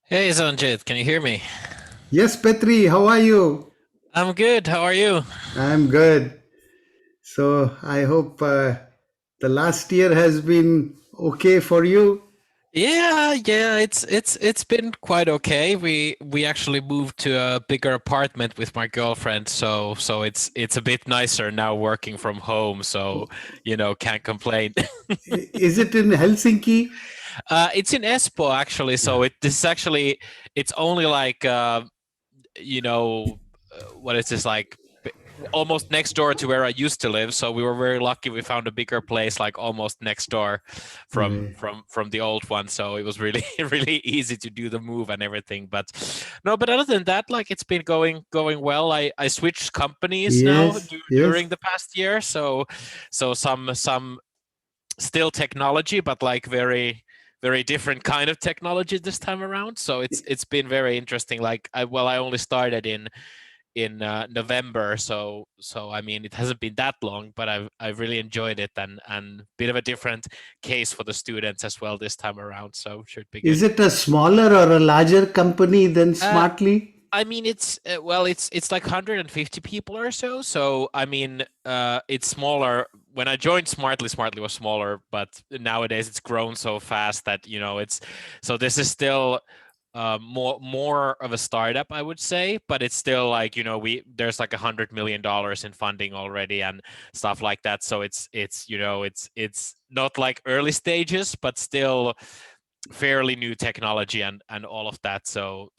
Hey Sanjit, can you hear me? Yes, Petri, how are you? I'm good. How are you? I'm good. So I hope the last year has been okay for you. Yeah, it's been quite okay. We actually moved to a bigger apartment with my girlfriend, so it's a bit nicer now working from home, so can't complain. Is it in Helsinki? It's in Espoo actually, so Yeah. this is actually it's only like what is this like almost next door to where I used to live. So we were very lucky. We found a bigger place like almost next door from Right. from from the old one. So it was really really easy to do the move and everything. But no, but other than that, like it's been going well. I switched companies now Yes, yes. during the past year. So some still technology, but like very different kind of technology this time around. So it's been very interesting. Like I only started in November. So I mean, it hasn't been that long, but I've really enjoyed it and bit of a different case for the students as well this time around. So should be Is good. it a smaller or a larger company than Uh, Smartly? I mean, it's like 150 people or so. So I mean, it's smaller. When I joined Smartly was smaller, but nowadays it's grown so fast that it's. So this is still more of a startup, I would say, but it's still like we there's like $100 million in funding already and stuff like that. So it's not like early stages, but still fairly new technology and all of that. So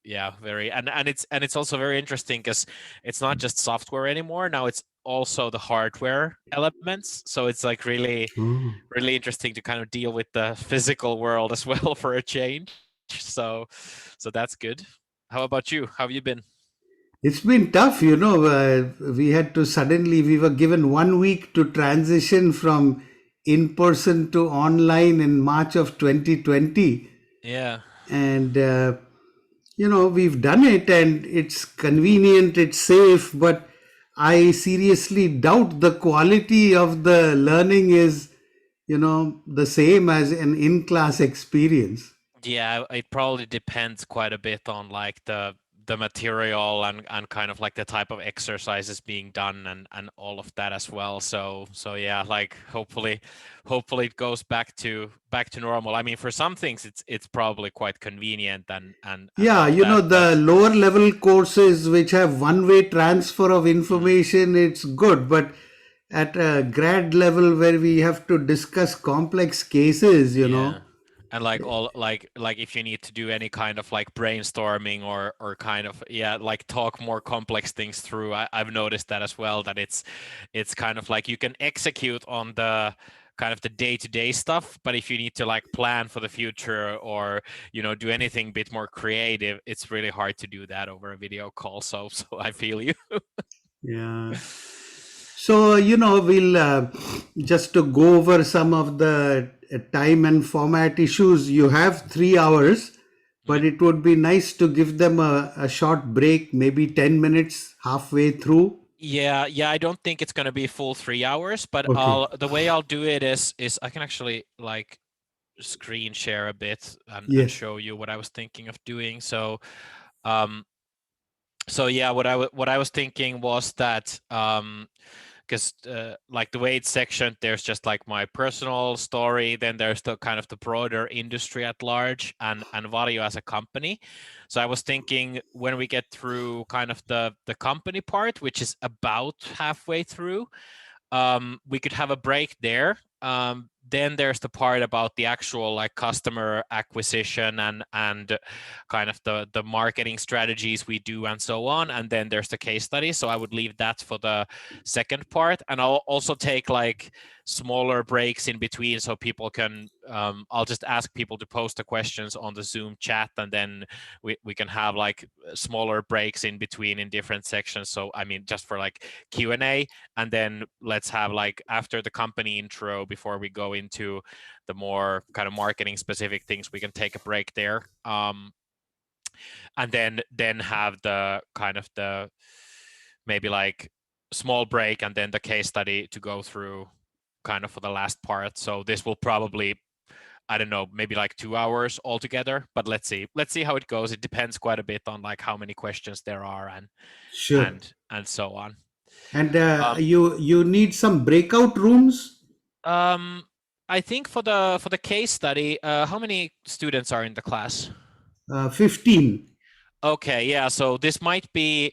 yeah, very and it's also very interesting because it's not just software anymore. Now it's also the hardware elements. So it's like really Oh. really interesting to kind of deal with the physical world as well for a change. So that's good. How about you? How have you been? It's been tough, you know. We were given 1 week to transition from in person to online in March of 2020. Yeah. And we've done it and it's convenient, it's safe, but I seriously doubt the quality of the learning is the same as an in-class experience. Yeah, it probably depends quite a bit on like the material and kind of like the type of exercises being done and all of that as well. So yeah, like hopefully it goes back to normal. I mean, for some things it's probably quite convenient and Yeah, all of that, but the lower level courses which have one way transfer of mm, information, it's good, but at a grad level where we have to discuss complex cases, yeah. And like all like if you need to do any kind of like brainstorming or kind of yeah like talk more complex things through, I've noticed that as well that it's kind of like you can execute on the kind of the day-to-day stuff, but if you need to like plan for the future or do anything a bit more creative, it's really hard to do that over a video call. So I feel you. yeah. So, we'll just to go over some of the time and format issues. You have 3 hours, Yeah. but it would be nice to give them a short break, maybe 10 minutes halfway through. Yeah, I don't think it's gonna be full 3 hours, but Okay. the way I'll do it is I can actually like screen share a bit and Yes. show you what I was thinking of doing. Um, so yeah, what I was thinking was that because like the way it's sectioned, there's just like my personal story, then there's the kind of the broader industry at large and Vario as a company. So I was thinking when we get through kind of the company part, which is about halfway through, we could have a break there. Then there's the part about the actual like customer acquisition and kind of the marketing strategies we do and so on. And then there's the case study. So I would leave that for the second part, and I'll also take like smaller breaks in between so people can. I'll just ask people to post the questions on the Zoom chat, and then we can have like smaller breaks in between in different sections. So I mean, just for like Q&A, and then let's have like after the company intro before we go into the more kind of marketing specific things, we can take a break there, and then have the kind of the maybe like small break and then the case study to go through kind of for the last part. So this will probably I don't know, maybe like 2 hours altogether. But let's see how it goes. It depends quite a bit on like how many questions there are Sure. and so on. And Um, you need some breakout rooms. um, I think for the case study, how many students are in the class? 15. Okay, yeah. So this might be,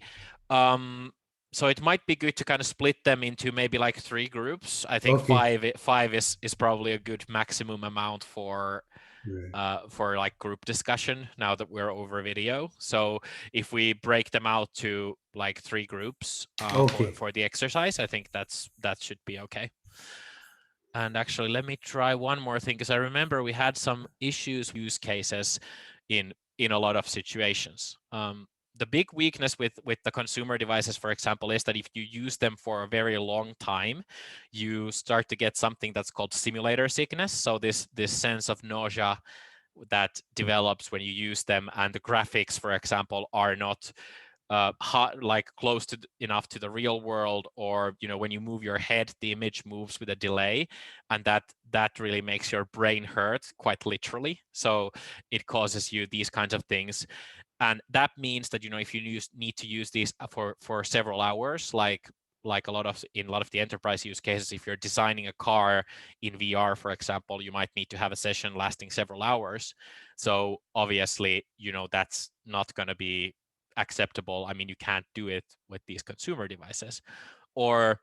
um, so it might be good to kind of split them into maybe like 3 groups. I think Okay. five is probably a good maximum amount Right. for like group discussion now that we're over video. So if we break them out to like 3 groups Okay. for the exercise, I think that should be okay. And actually, let me try one more thing, because I remember we had some issues use cases in a lot of situations. The big weakness with the consumer devices, for example, is that if you use them for a very long time, you start to get something that's called simulator sickness. So this sense of nausea that develops when you use them, and the graphics, for example, are not hot, like close to enough to the real world, or when you move your head, the image moves with a delay, and that really makes your brain hurt, quite literally. So it causes you these kinds of things, and that means that if you need to use these for several hours, like a lot of the enterprise use cases, if you're designing a car in VR, for example, you might need to have a session lasting several hours. So obviously, that's not going to be acceptable. I mean, you can't do it with these consumer devices. Or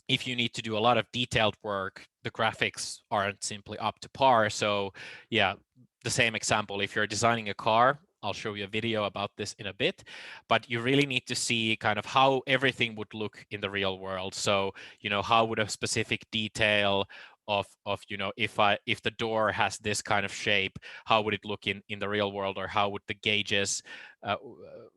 if you need to do a lot of detailed work, the graphics aren't simply up to par. So yeah, the same example, if you're designing a car, I'll show you a video about this in a bit, but you really need to see kind of how everything would look in the real world. So, how would a specific detail of if the door has this kind of shape, how would it look in the real world? Or how would the gauges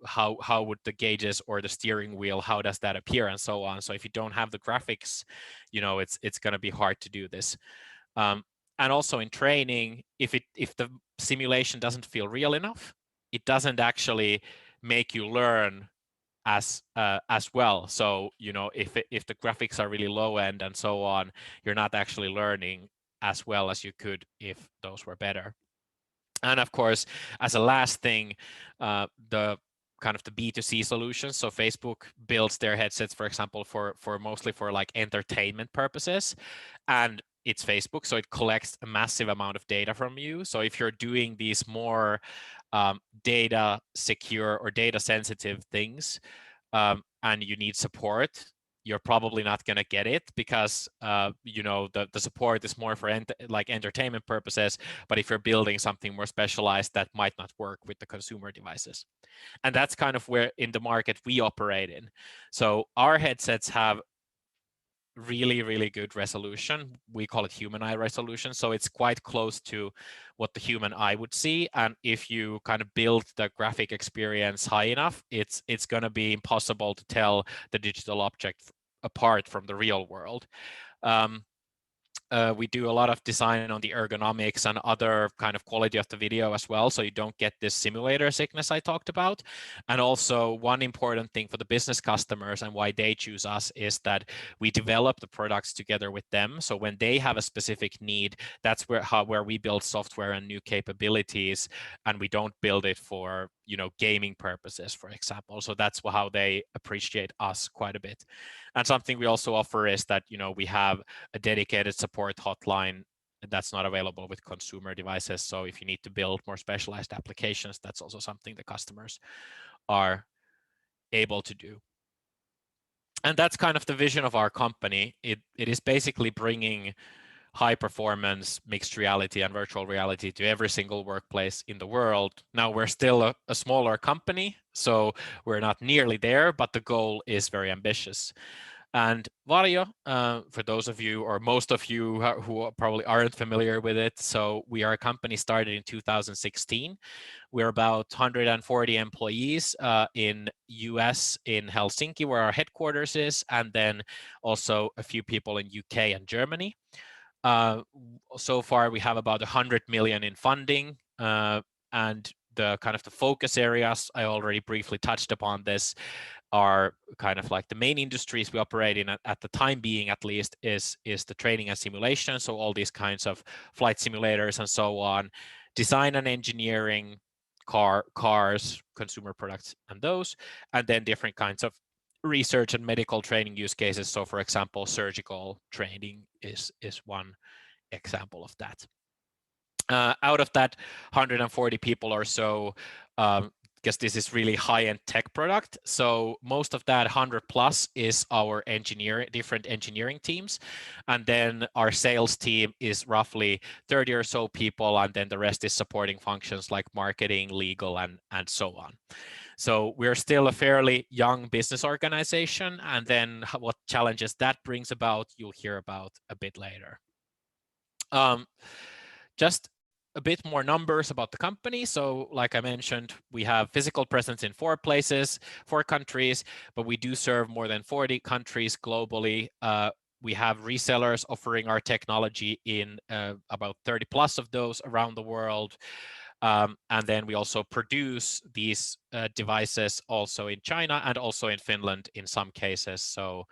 how would the gauges or the steering wheel, how does that appear, and so on. So if you don't have the graphics, it's going to be hard to do this. And also in training, if the simulation doesn't feel real enough, it doesn't actually make you learn as well. So if the graphics are really low end and so on, you're not actually learning as well as you could if those were better. And of course, as a last thing, the kind of the B2C solutions. So Facebook builds their headsets, for example, for mostly for like entertainment purposes, and it's Facebook, so it collects a massive amount of data from you. So if you're doing these more data secure or data sensitive things, and you need support, you're probably not going to get it, because the support is more for like entertainment purposes. But if you're building something more specialized, that might not work with the consumer devices. And that's kind of where in the market we operate in. So our headsets have really, really good resolution. We call it human eye resolution. So it's quite close to what the human eye would see. And if you kind of build the graphic experience high enough, it's going to be impossible to tell the digital object apart from the real world. We do a lot of design on the ergonomics and other kind of quality of the video as well, so you don't get this simulator sickness I talked about. And also, one important thing for the business customers and why they choose us is that we develop the products together with them. So when they have a specific need, that's where we build software and new capabilities, and we don't build it for gaming purposes, for example. So that's how they appreciate us quite a bit. And something we also offer is that we have a dedicated support hotline that's not available with consumer devices. So if you need to build more specialized applications, that's also something the customers are able to do. And that's kind of the vision of our company. It is basically bringing high performance mixed reality and virtual reality to every single workplace in the world. Now, we're still a smaller company, so we're not nearly there, but the goal is very ambitious. And Varjo, for those of you, or most of you who probably aren't familiar with it, so we are a company started in 2016. We're about 140 employees in US, in Helsinki, where our headquarters is, and then also a few people in UK and Germany. So far, we have about 100 million in funding, and the kind of the focus areas, I already briefly touched upon this, are kind of like the main industries we operate in at the time being, at least, is the training and simulation. So all these kinds of flight simulators and so on, design and engineering, cars, consumer products, and those, and then different kinds of research and medical training use cases. So for example, surgical training is one example of that. Out of that 140 people or so, because this is really high-end tech product, so most of that 100 plus is our different engineering teams, and then our sales team is roughly 30 or so people, and then the rest is supporting functions like marketing, legal, and so on. So we're still a fairly young business organization, and then what challenges that brings about, you'll hear about a bit later. Just a bit more numbers about the company. So like I mentioned, we have physical presence in 4 countries, but we do serve more than 40 countries globally. We have resellers offering our technology in about 30 plus of those around the world. And then we also produce these devices also in China and also in Finland in some cases. So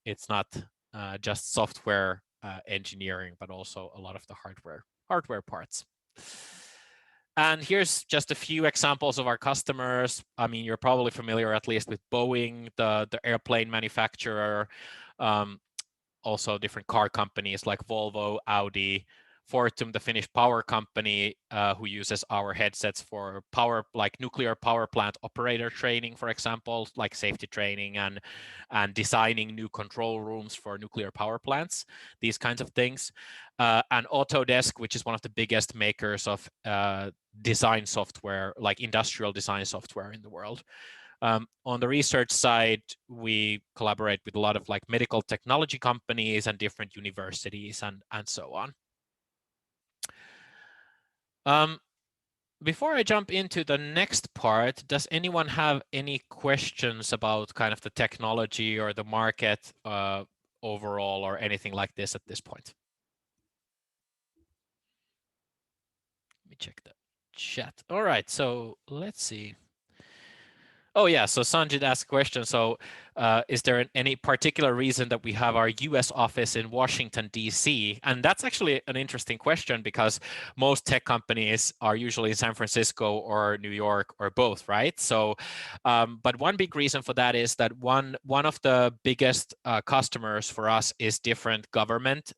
it's not just software engineering, but also a lot of the hardware parts. And here's just a few examples of our customers. I mean, you're probably familiar at least with Boeing, the airplane manufacturer, also different car companies like Volvo, Audi, Fortum, the Finnish power company, who uses our headsets for like nuclear power plant operator training, for example, like safety training and designing new control rooms for nuclear power plants, these kinds of things. And Autodesk, which is one of the biggest makers of design software, like industrial design software in the world. On the research side, we collaborate with a lot of like medical technology companies and different universities and so on. Before I jump into the next part, does anyone have any questions about kind of the technology or the market overall or anything like this at this point? Let me check the chat. All right, so let's see. Oh yeah, so Sanjit asked a question. So is there any particular reason that we have our US office in Washington, DC? And that's actually an interesting question because most tech companies are usually in San Francisco or New York or both, right? So, but one big reason for that is that one of the biggest customers for us is different government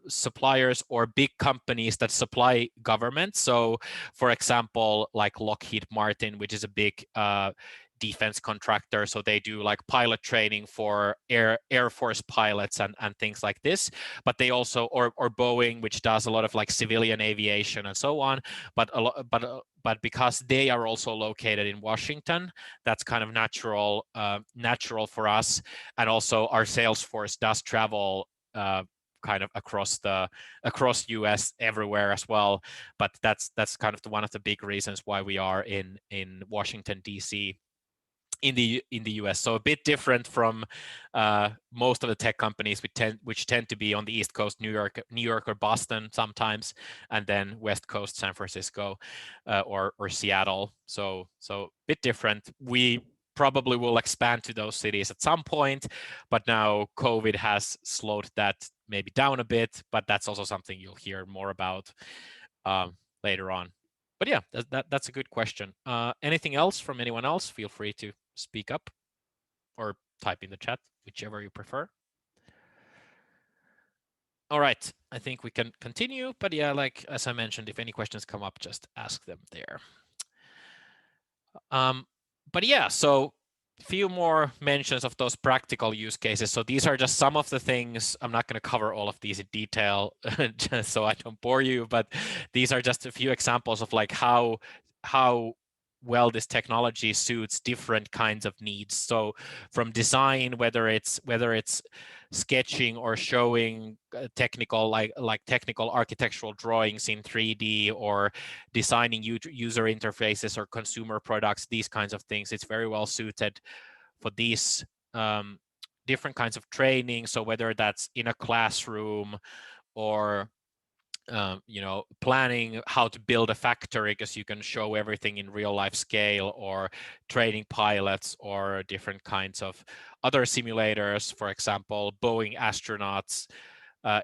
suppliers or big companies that supply government. So for example, like Lockheed Martin, which is a big defense contractor. So they do like pilot training for Air Force pilots and things like this. But they also, or Boeing, which does a lot of like civilian aviation and so on. But because they are also located in Washington, that's kind of natural for us. And also our sales force does travel kind of across US everywhere as well. But that's kind of one of the big reasons why we are in Washington, DC in the US. So a bit different from most of the tech companies which tend to be on the East Coast, New York or Boston sometimes, and then West Coast, San Francisco or Seattle. So a bit different. We probably will expand to those cities at some point, but now COVID has slowed that maybe down a bit, but that's also something you'll hear more about later on. But yeah, that's a good question. Anything else from anyone else? Feel free to speak up or type in the chat, whichever you prefer. All right, I think we can continue, but yeah, like as I mentioned, if any questions come up, just ask them there. But yeah, so few more mentions of those practical use cases. So these are just some of the things. I'm not going to cover all of these in detail just so I don't bore you, but these are just a few examples of like how well this technology suits different kinds of needs. So from design, whether it's sketching or showing technical like technical architectural drawings in 3D or designing user interfaces or consumer products, these kinds of things, it's very well suited for these different kinds of training. So whether that's in a classroom or planning how to build a factory, because you can show everything in real life scale, or training pilots, or different kinds of other simulators. For example, Boeing astronauts,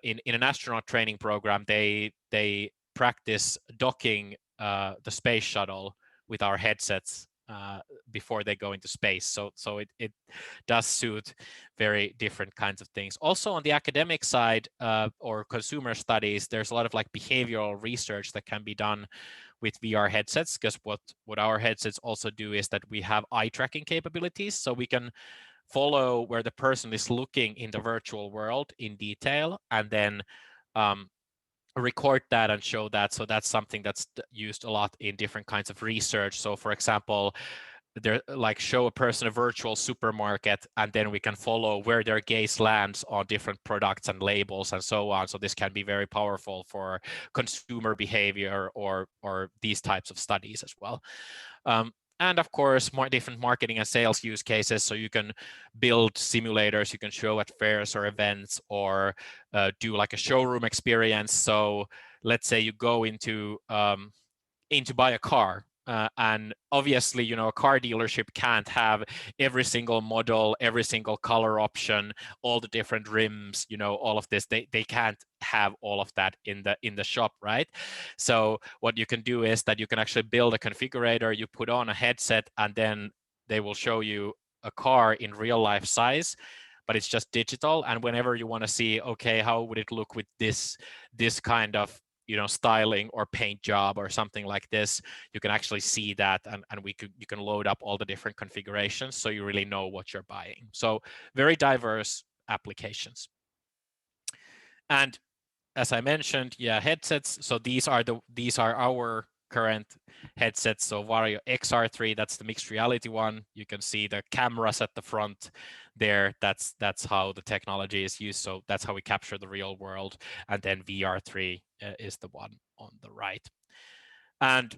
in an astronaut training program, they practice docking the space shuttle with our headsets before they go into space. So it does suit very different kinds of things. Also on the academic side, or consumer studies, there's a lot of like behavioral research that can be done with VR headsets, because what our headsets also do is that we have eye tracking capabilities, so we can follow where the person is looking in the virtual world in detail, and then record that and show that. So that's something that's used a lot in different kinds of research. So for example, they're like show a person a virtual supermarket, and then we can follow where their gaze lands on different products and labels and so on. So this can be very powerful for consumer behavior or these types of studies as well. And of course, more different marketing and sales use cases. So you can build simulators you can show at fairs or events, or do like a showroom experience. So let's say you go into buy a car, and obviously, a car dealership can't have every single model, every single color option, all the different rims, all of this. They can't have all of that in the shop, right? So what you can do is that you can actually build a configurator, you put on a headset, and then they will show you a car in real life size, but it's just digital. And whenever you want to see, okay, how would it look with this kind of styling or paint job or something like this, you can actually see that, and you can load up all the different configurations, so you really know what you're buying. So very diverse applications. And as I mentioned, headsets. So these are our current headsets. So Varjo XR3, that's the mixed reality one. You can see the cameras at the front there. That's how the technology is used. So that's how we capture the real world. And then VR3 is the one on the right. And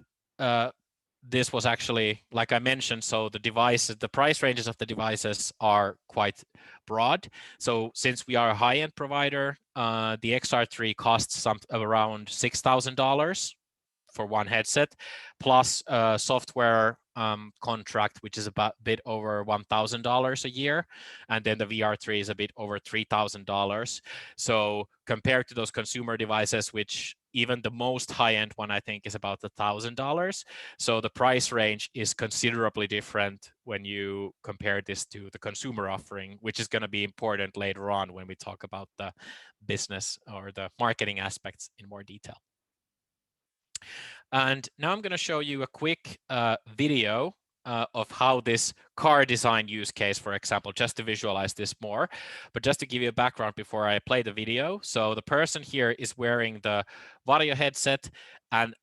this was actually, like I mentioned, so the price ranges of the devices are quite broad. So since we are a high-end provider, the XR3 costs around $6,000 for one headset, plus a software contract, which is a bit over $1,000 a year, and then the VR3 is a bit over $3,000. So compared to those consumer devices, which even the most high-end one, I think, is about $1,000. So the price range is considerably different when you compare this to the consumer offering, which is going to be important later on when we talk about the business or the marketing aspects in more detail. And now I'm going to show you a quick video of how this car design use case, for example, just to visualize this more. But just to give you a background before I play the video. So the person here is wearing the Varjo headset and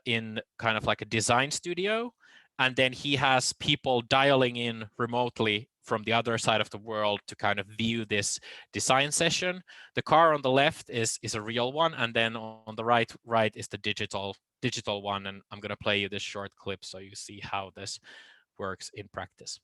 in kind of like a design studio. And then he has people dialing in remotely from the other side of the world to kind of view this design session. The car on the left is a real one, and then on the right is the digital one. And I'm going to play you this short clip so you see how this works in practice.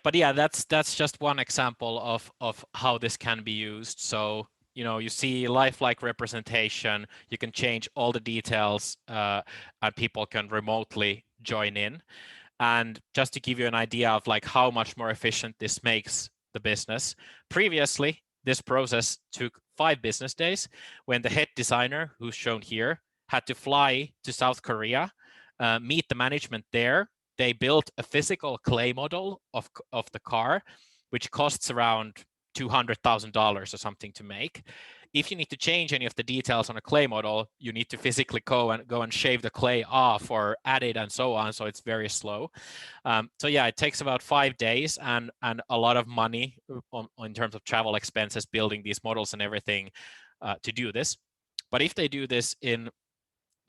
But yeah, that's just one example of how this can be used. So you see lifelike representation. You can change all the details, and people can remotely join in. And just to give you an idea of like how much more efficient this makes the business, previously this process took 5 business days when the head designer, who's shown here, had to fly to South Korea, meet the management there. They built a physical clay model of the car, which costs around $200,000 or something to make. If you need to change any of the details on a clay model, you need to physically go and shave the clay off or add it and so on. So it's very slow. So yeah, it takes about 5 days and a lot of money in terms of travel expenses, building these models and everything to do this. But if they do this in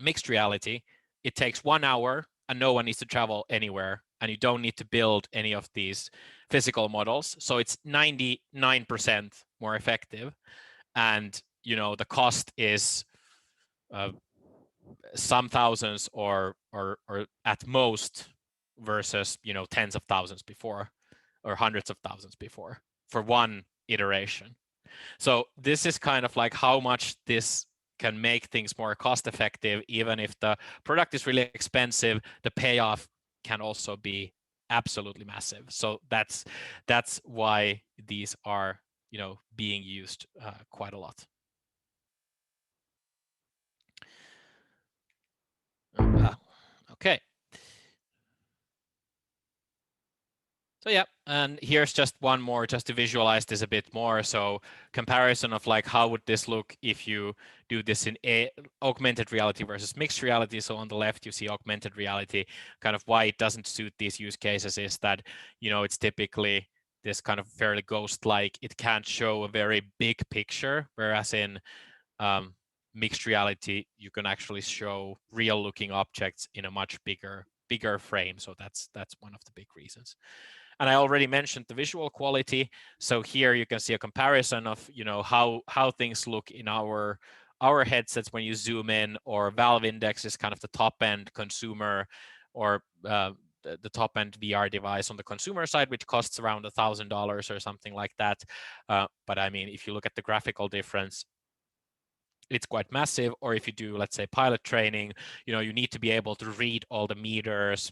mixed reality, it takes 1 hour and no one needs to travel anywhere, and you don't need to build any of these physical models. So it's 99% more effective. And the cost is some thousands or at most versus tens of thousands before, or hundreds of thousands before, for one iteration. So this is kind of like how much this can make things more cost effective. Even if the product is really expensive, the payoff can also be absolutely massive. So that's why these are being used quite a lot. Okay. So yeah, and here's just one more just to visualize this a bit more. So comparison of like how would this look if you do this in augmented reality versus mixed reality. So on the left you see augmented reality. Kind of why it doesn't suit these use cases is that it's typically this kind of fairly ghost-like. It can't show a very big picture, whereas in mixed reality you can actually show real looking objects in a much bigger frame. So that's one of the big reasons. And I already mentioned the visual quality. So here you can see a comparison of how things look in our headsets when you zoom in, or Valve Index is kind of the top end consumer, or the top end VR device on the consumer side, which costs around $1,000 or something like that. But I mean, if you look at the graphical difference, it's quite massive. Or if you do, let's say, pilot training, you need to be able to read all the meters,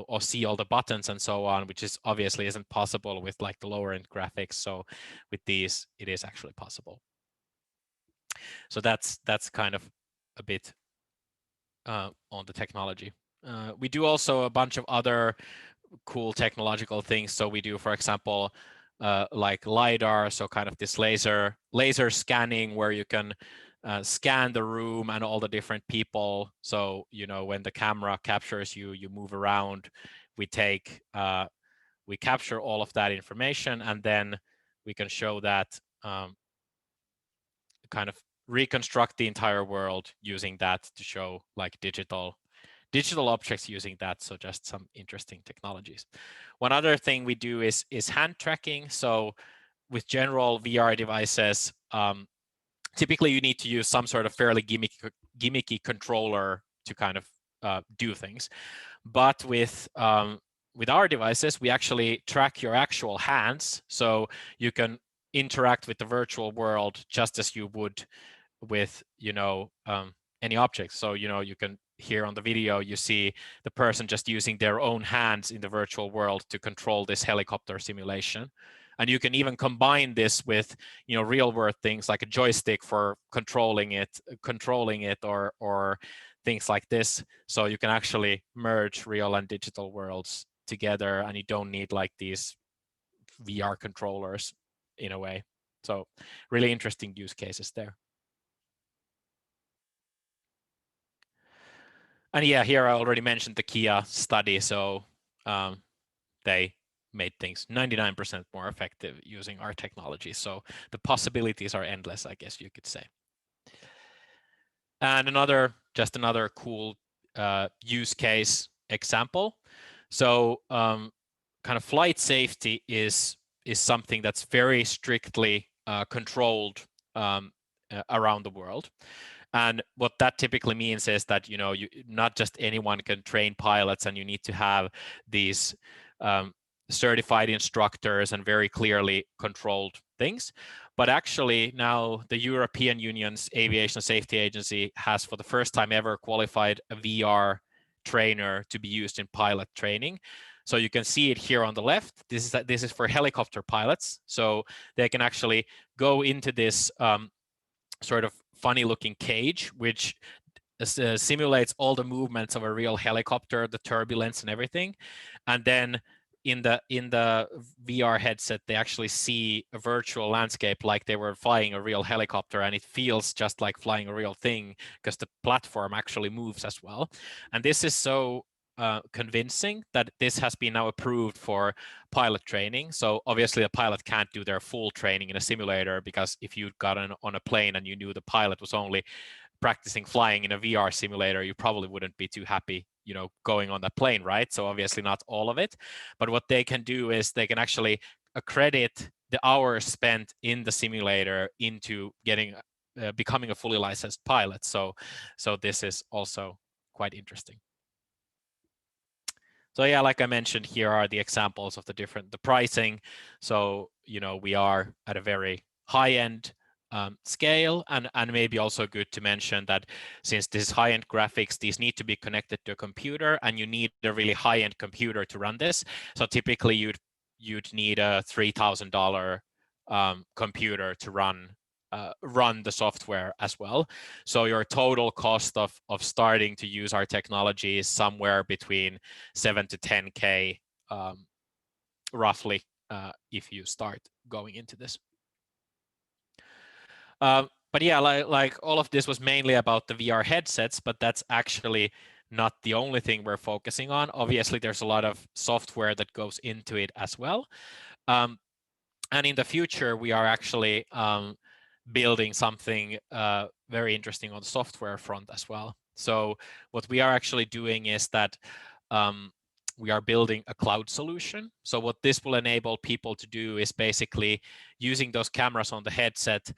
or see all the buttons and so on, which is obviously isn't possible with like the lower end graphics. So with these, it is actually possible. So that's kind of a bit on the technology. We do also a bunch of other cool technological things. So we do, for example, like LiDAR, so kind of this laser scanning where you can scan the room and all the different people. So when the camera captures you, you move around. We capture all of that information, and then we can show that, kind of reconstruct the entire world using that to show like digital objects using that. So just some interesting technologies. One other thing we do is hand tracking. So with general VR devices, typically you need to use some sort of fairly gimmicky controller to kind of do things. But with our devices, we actually track your actual hands, so you can interact with the virtual world just as you would with any object. So you can, here on the video, you see the person just using their own hands in the virtual world to control this helicopter simulation. And you can even combine this with real world things like a joystick for controlling it, or things like this. So you can actually merge real and digital worlds together, and you don't need like these VR controllers in a way. So really interesting use cases there. And yeah, here I already mentioned the Kia study. So they made things 99% more effective using our technology. So the possibilities are endless, I guess you could say. And another cool use case example. So kind of flight safety is something that's very strictly controlled around the world. And what that typically means is that you not just anyone can train pilots, and you need to have these certified instructors and very clearly controlled things. But actually now the European Union's Aviation Safety Agency has, for the first time ever, qualified a VR trainer to be used in pilot training. So you can see it here on the left. This is for helicopter pilots. So they can actually go into this sort of funny looking cage, which simulates all the movements of a real helicopter, the turbulence and everything, and then in the VR headset they actually see a virtual landscape like they were flying a real helicopter, and it feels just like flying a real thing because the platform actually moves as well. And this is so convincing that this has been now approved for pilot training. So obviously a pilot can't do their full training in a simulator, because if you got on a plane and you knew the pilot was only practicing flying in a VR simulator, you probably wouldn't be too happy, going on that plane, right? So obviously not all of it, but what they can do is they can actually accredit the hours spent in the simulator into getting becoming a fully licensed pilot. So this is also quite interesting. So yeah, like I mentioned, here are the examples of the pricing. So we are at a very high end scale, and maybe also good to mention that since this is high-end graphics, these need to be connected to a computer, and you need a really high-end computer to run this. So typically you'd need a $3,000 computer to run the software as well. So your total cost of starting to use our technology is somewhere between 7 to 10K roughly if you start going into this. But yeah, like all of this was mainly about the VR headsets, but that's actually not the only thing we're focusing on. Obviously, there's a lot of software that goes into it as well. And in the future, we are actually building something very interesting on the software front as well. So what we are actually doing is that we are building a cloud solution. So what this will enable people to do is basically using those cameras on the headset,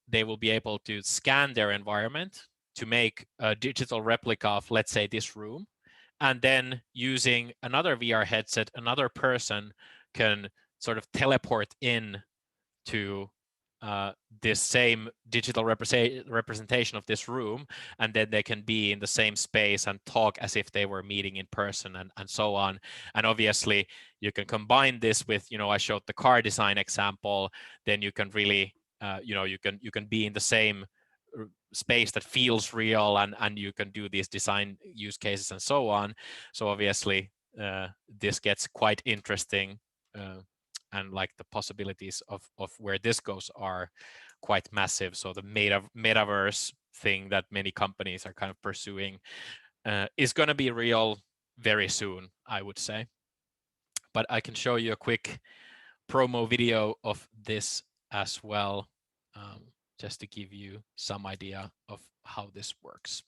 they will be able to scan their environment to make a digital replica of, let's say, this room. And then using another VR headset, another person can sort of teleport in to this same digital representation of this room, and then they can be in the same space and talk as if they were meeting in person, and so on. And obviously you can combine this with, I showed the car design example, then you can really you can be in the same space that feels real, and you can do these design use cases and so on. So obviously this gets quite interesting, and like the possibilities of where this goes are quite massive. So the metaverse thing that many companies are kind of pursuing is going to be real very soon, I would say. But I can show you a quick promo video of this as well, just to give you some idea of how this works.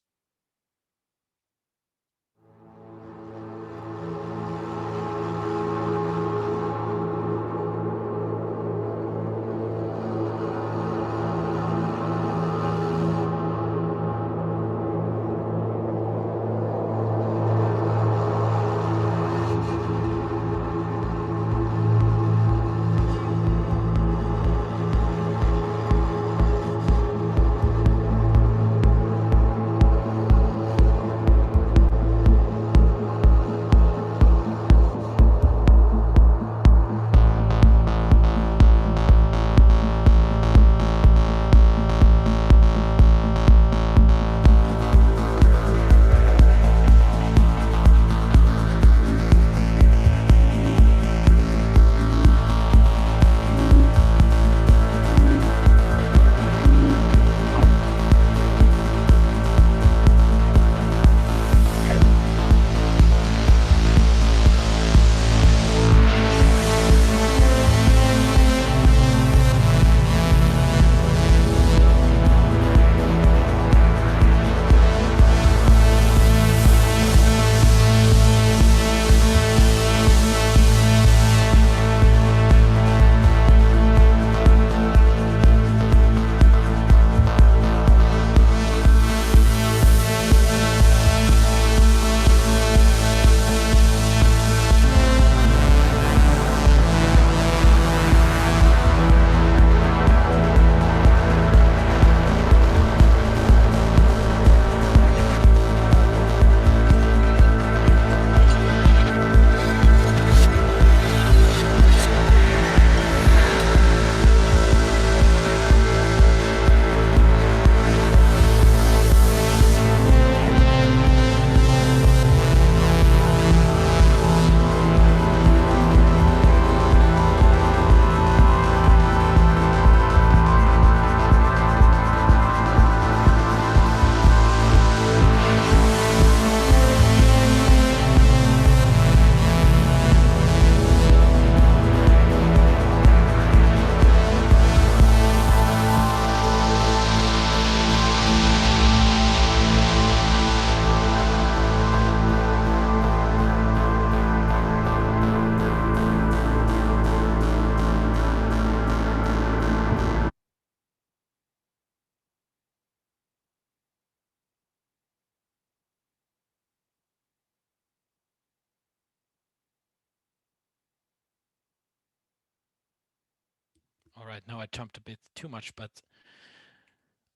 All right, now I jumped a bit too much, but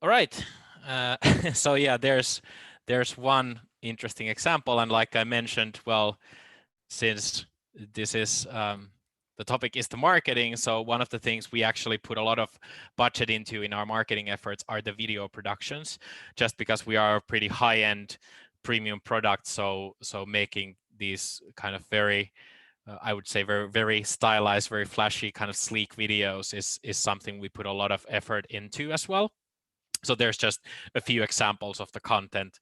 all right. So yeah, there's one interesting example, and like I mentioned, well, since this is the topic is the marketing, so one of the things we actually put a lot of budget into in our marketing efforts are the video productions, just because we are a pretty high-end premium product. So making these kind of very I would say very stylized, very flashy, kind of sleek videos is something we put a lot of effort into as well. So there's just a few examples of the content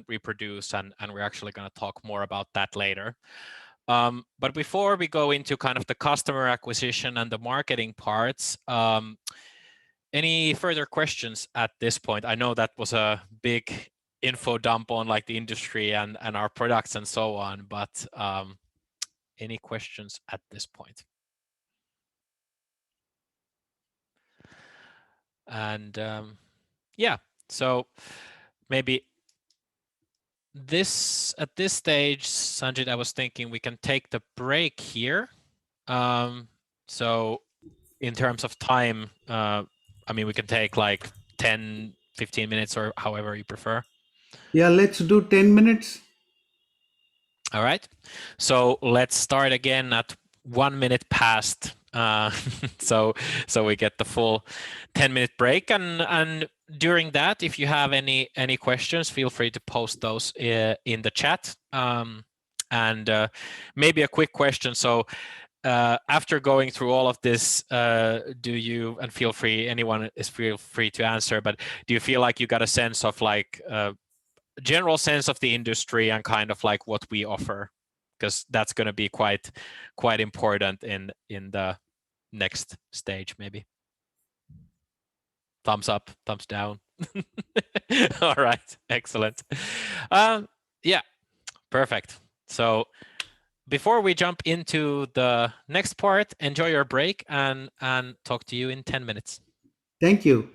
we produce, and we're actually going to talk more about that later. But before we go into kind of the customer acquisition and the marketing parts, any further questions at this point? I know that was a big info dump on like the industry and our products and so on, but any questions at this point? And yeah, so maybe at this stage, Sanjit, I was thinking we can take the break here. So in terms of time, I mean, we can take like 10, 15 minutes or however you prefer. Yeah, let's do 10 minutes. All right. So let's start again at 1 minute past. So we get the full 10-minute break, and during that, if you have any questions, feel free to post those in the chat. And maybe a quick question. So after going through all of this, do you, and feel free, anyone is feel free to answer, but do you feel like you got a sense of like general sense of the industry and kind of like what we offer, because that's going to be quite important in the next stage? Maybe thumbs up, thumbs down. All right, excellent. Yeah, perfect. So before we jump into the next part, enjoy your break, and talk to you in 10 minutes. Thank you.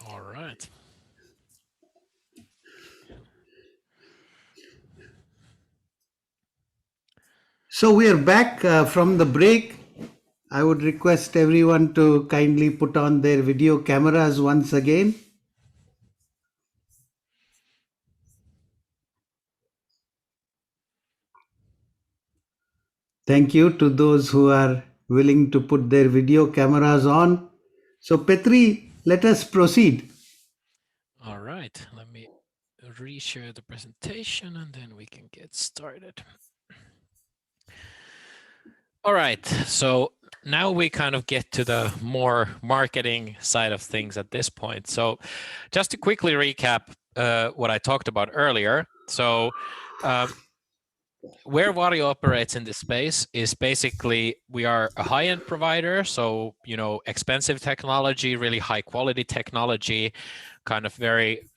All right. So we are back from the break. I would request everyone to kindly put on their video cameras once again. Thank you to those who are willing to put their video cameras on. So, Petri, let us proceed. All right. Let me reshare the presentation and then we can get started. All right. So now we kind of get to the more marketing side of things at this point. So just to quickly recap what I talked about earlier. So where Vario operates in this space is basically we are a high-end provider, so expensive technology, really high quality technology, kind of very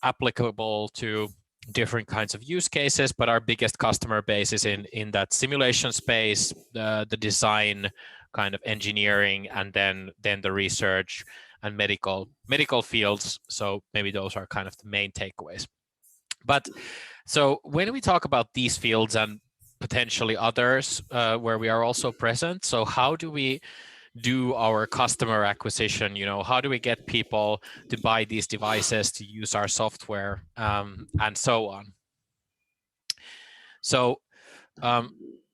applicable to different kinds of use cases, but our biggest customer base is in that simulation space, the design kind of engineering, and then the research and medical fields. So maybe those are kind of the main takeaways. But so when we talk about these fields and potentially others where we are also present, so how do we do our customer acquisition? How do we get people to buy these devices, to use our software, and so on? So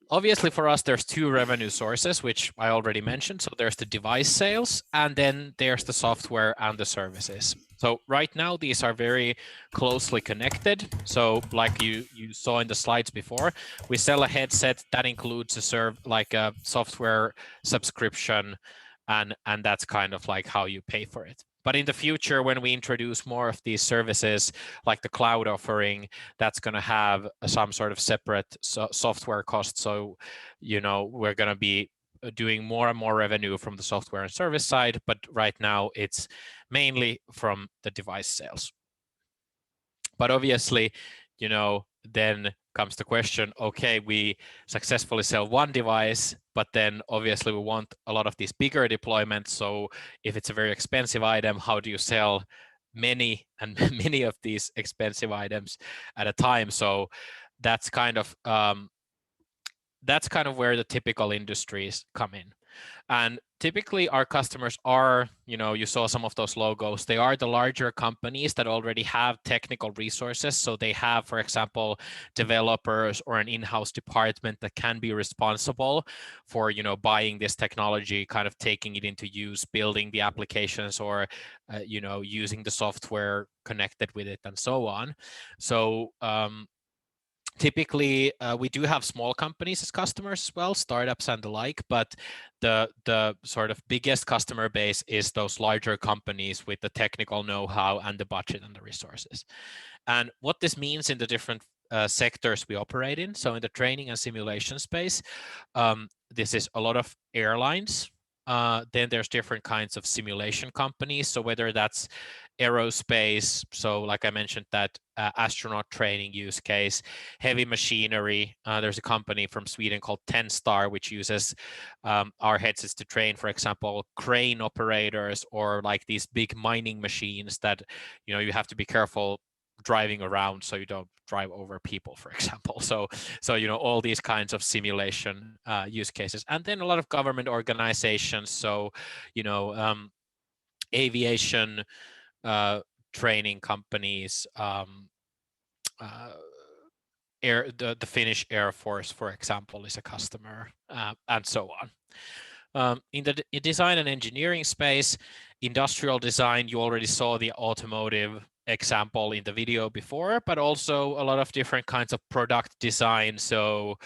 obviously for us, there's two revenue sources, which I already mentioned. So there's the device sales, and then there's the software and the services. So right now, these are very closely connected. So like you saw in the slides before, we sell a headset that includes a software subscription, and that's kind of like how you pay for it. But in the future, when we introduce more of these services, like the cloud offering, that's going to have some sort of separate software cost. So, we're going to be doing more and more revenue from the software and service side, but right now it's mainly from the device sales. But obviously, then comes the question, okay, we successfully sell one device, but then obviously we want a lot of these bigger deployments. So if it's a very expensive item, how do you sell many and many of these expensive items at a time? So that's kind of where the typical industries come in. And typically our customers are, you saw some of those logos, they are the larger companies that already have technical resources. So they have, for example, developers or an in-house department that can be responsible for, buying this technology, kind of taking it into use, building the applications, or, using the software connected with it, and so on. So typically, we do have small companies as customers as well, startups and the like, but the sort of biggest customer base is those larger companies with the technical know-how and the budget and the resources. And what this means in the different sectors we operate in, so in the training and simulation space, this is a lot of airlines. Then there's different kinds of simulation companies. So whether that's aerospace, so like I mentioned, that astronaut training use case, heavy machinery. There's a company from Sweden called Tenstar, which uses our headsets to train, for example, crane operators, or like these big mining machines that, you have to be careful driving around so you don't drive over people, for example. So all these kinds of simulation use cases. And then a lot of government organizations, so aviation training companies, the Finnish Air Force, for example, is a customer, and so on. In the design and engineering space, industrial design, you already saw the automotive example in the video before, but also a lot of different kinds of product design. So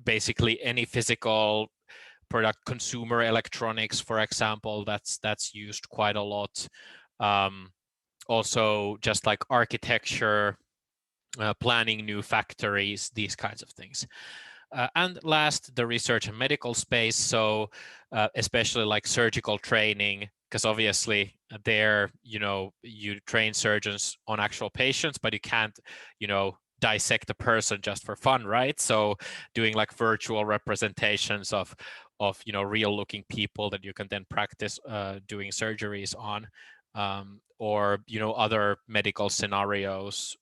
basically any physical product, consumer electronics, for example, that's used quite a lot. Also just like architecture, planning new factories, these kinds of things. And last, the research and medical space. So especially like surgical training, because obviously there, you train surgeons on actual patients, but you can't, dissect a person just for fun, right? So doing like virtual representations of real looking people that you can then practice doing surgeries on, or other medical scenarios,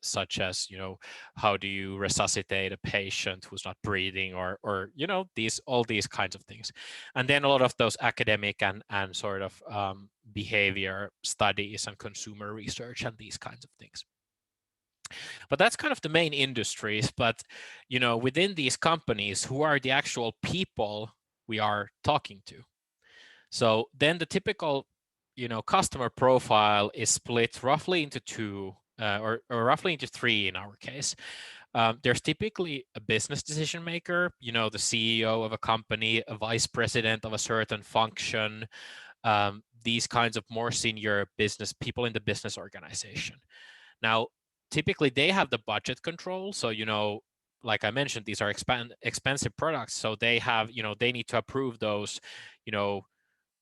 such as how do you resuscitate a patient who's not breathing, or all these kinds of things. And then a lot of those academic and sort of behavior studies and consumer research and these kinds of things. But that's kind of the main industries. But within these companies, who are the actual people we are talking to? So then the typical customer profile is split roughly into two, or roughly into three in our case. There's typically a business decision maker, the CEO of a company, a vice president of a certain function, these kinds of more senior business people in the business organization. Now, typically they have the budget control. So, like I mentioned, these are expensive products. So they have, they need to approve those,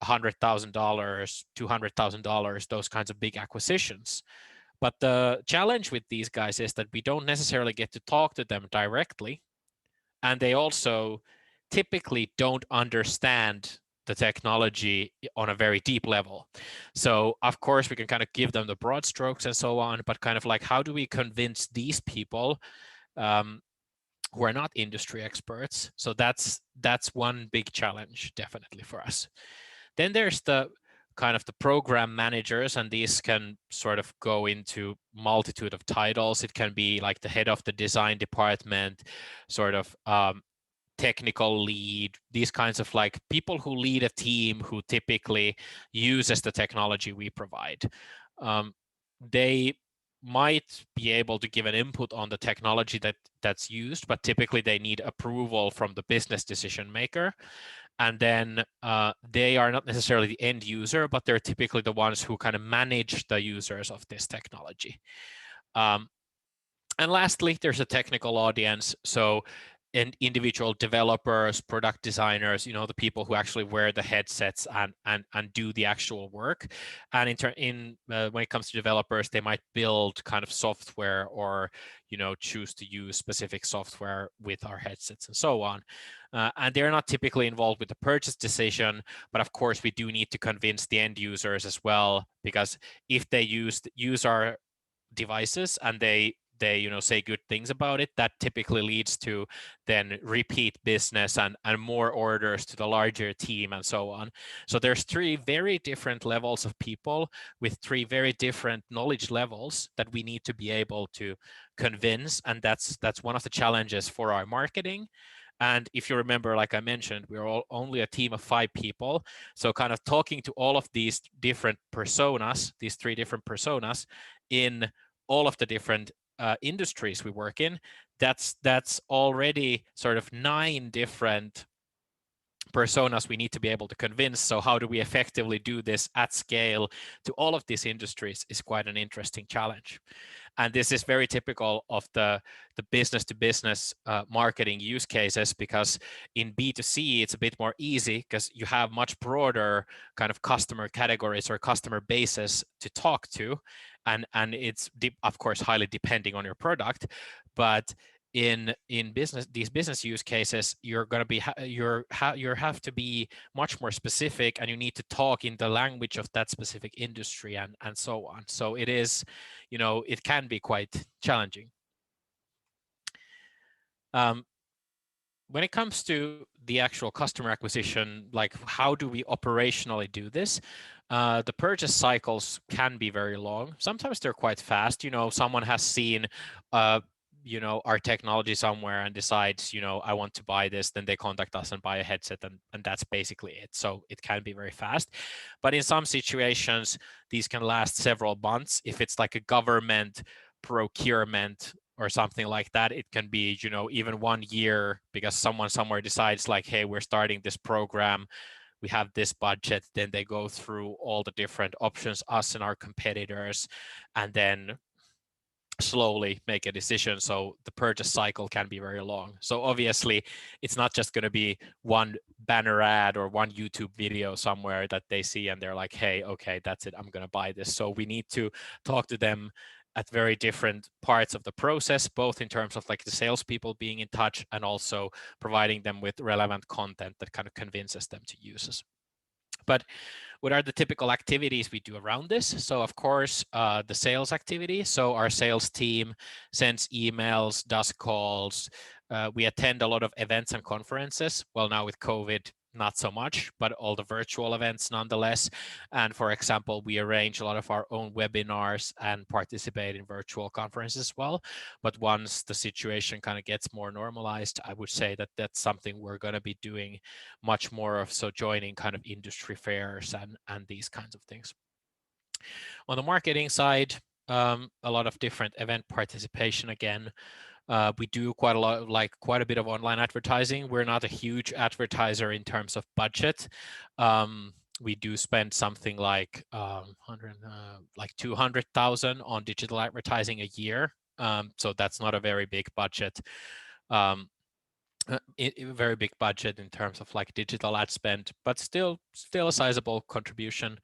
$100,000, $200,000, those kinds of big acquisitions. But the challenge with these guys is that we don't necessarily get to talk to them directly. And they also typically don't understand the technology on a very deep level. So of course we can kind of give them the broad strokes and so on, but kind of like, how do we convince these people who are not industry experts? So that's one big challenge definitely for us. Then there's the kind of the program managers, and these can sort of go into multitude of titles. It can be like the head of the design department, sort of technical lead, these kinds of like people who lead a team who typically uses the technology we provide. They might be able to give an input on the technology that's used, but typically they need approval from the business decision maker. And then they are not necessarily the end user, but they're typically the ones who kind of manage the users of this technology. And lastly, there's a technical audience. So individual developers, product designers, the people who actually wear the headsets and do the actual work. And when it comes to developers, they might build kind of software or choose to use specific software with our headsets and so on. And they're not typically involved with the purchase decision, but of course we do need to convince the end users as well, because if they use our devices and they say good things about it, that typically leads to then repeat business and more orders to the larger team and so on. So there's three very different levels of people with three very different knowledge levels that we need to be able to convince, and that's one of the challenges for our marketing. And if you remember, like I mentioned, we're all only a team of 5 people. So kind of talking to all of these different personas, these 3 different personas in all of the different industries we work in, that's already sort of 9 different personas we need to be able to convince. So how do we effectively do this at scale to all of these industries is quite an interesting challenge. And this is very typical of the business to business marketing use cases, because in B2C, it's a bit more easy because you have much broader kind of customer categories or customer bases to talk to. And it's, of course, highly depending on your product. But in business, these business use cases, you're going to be you have to be much more specific, and you need to talk in the language of that specific industry and so on. So it is, it can be quite challenging. When it comes to the actual customer acquisition, like how do we operationally do this? The purchase cycles can be very long. Sometimes they're quite fast. Someone has seen our technology somewhere and decides, I want to buy this, then they contact us and buy a headset, and that's basically it. So it can be very fast. But in some situations, these can last several months. If it's like a government procurement or something like that, it can be, even 1 year, because someone somewhere decides like, hey, we're starting this program, we have this budget, then they go through all the different options, us and our competitors, and then slowly make a decision. So the purchase cycle can be very long. So obviously it's not just going to be one banner ad or one YouTube video somewhere that they see and they're like, hey, okay, that's it, I'm going to buy this. So we need to talk to them at very different parts of the process, both in terms of like the salespeople being in touch and also providing them with relevant content that kind of convinces them to use us. But what are the typical activities we do around this? So of course, the sales activity. So our sales team sends emails, does calls. We attend a lot of events and conferences. Well, now with COVID, not so much, but all the virtual events nonetheless. And for example, we arrange a lot of our own webinars and participate in virtual conferences as well. But once the situation kind of gets more normalized, I would say that that's something we're going to be doing much more of. So joining kind of industry fairs and these kinds of things. On the marketing side, a lot of different event participation again. We do quite a bit of online advertising. We're not a huge advertiser in terms of budget. We do spend something like 200,000 on digital advertising a year. So that's not a very big budget. A very big budget in terms of like digital ad spend, but still a sizable contribution.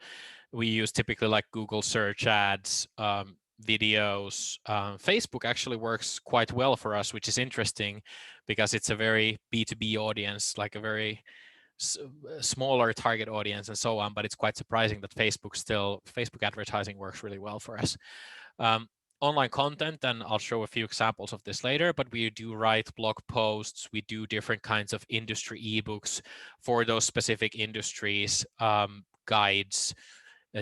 We use typically like Google search ads, videos. Facebook actually works quite well for us, which is interesting because it's a very B2B audience, like a very smaller target audience and so on, but it's quite surprising that Facebook advertising works really well for us. Online content, and I'll show a few examples of this later, but we do write blog posts, we do different kinds of industry ebooks for those specific industries, guides,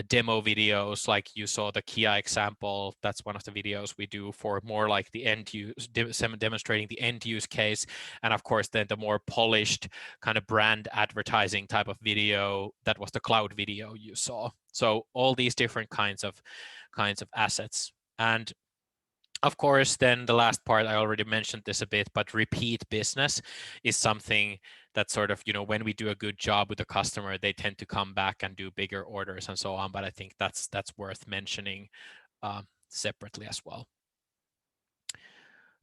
demo videos, like you saw the Kia example. That's one of the videos we do for more like the end use, demonstrating the end use case. And of course, then the more polished kind of brand advertising type of video, that was the cloud video you saw. So all these different kinds of assets. And of course, then the last part, I already mentioned this a bit, but repeat business is something that sort of, when we do a good job with the customer, they tend to come back and do bigger orders and so on. But I think that's worth mentioning separately as well.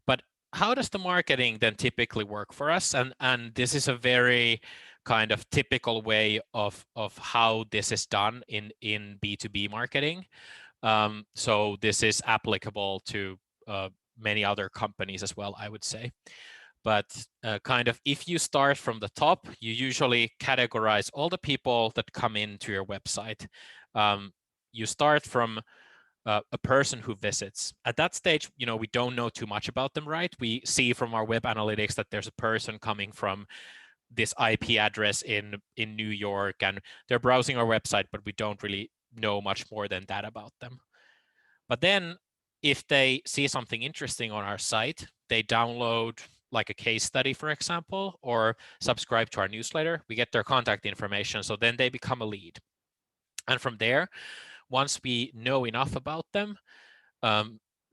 But how does the marketing then typically work for us? And this is a very kind of typical way of how this is done in B2B marketing. So this is applicable to many other companies as well, I would say. But kind of if you start from the top, you usually categorize all the people that come into your website. You start from a person who visits. At that stage, we don't know too much about them, right? We see from our web analytics that there's a person coming from this IP address in New York, and they're browsing our website, but we don't really know much more than that about them. But then if they see something interesting on our site, they download like a case study, for example, or subscribe to our newsletter, we get their contact information. So then they become a lead. And from there, once we know enough about them,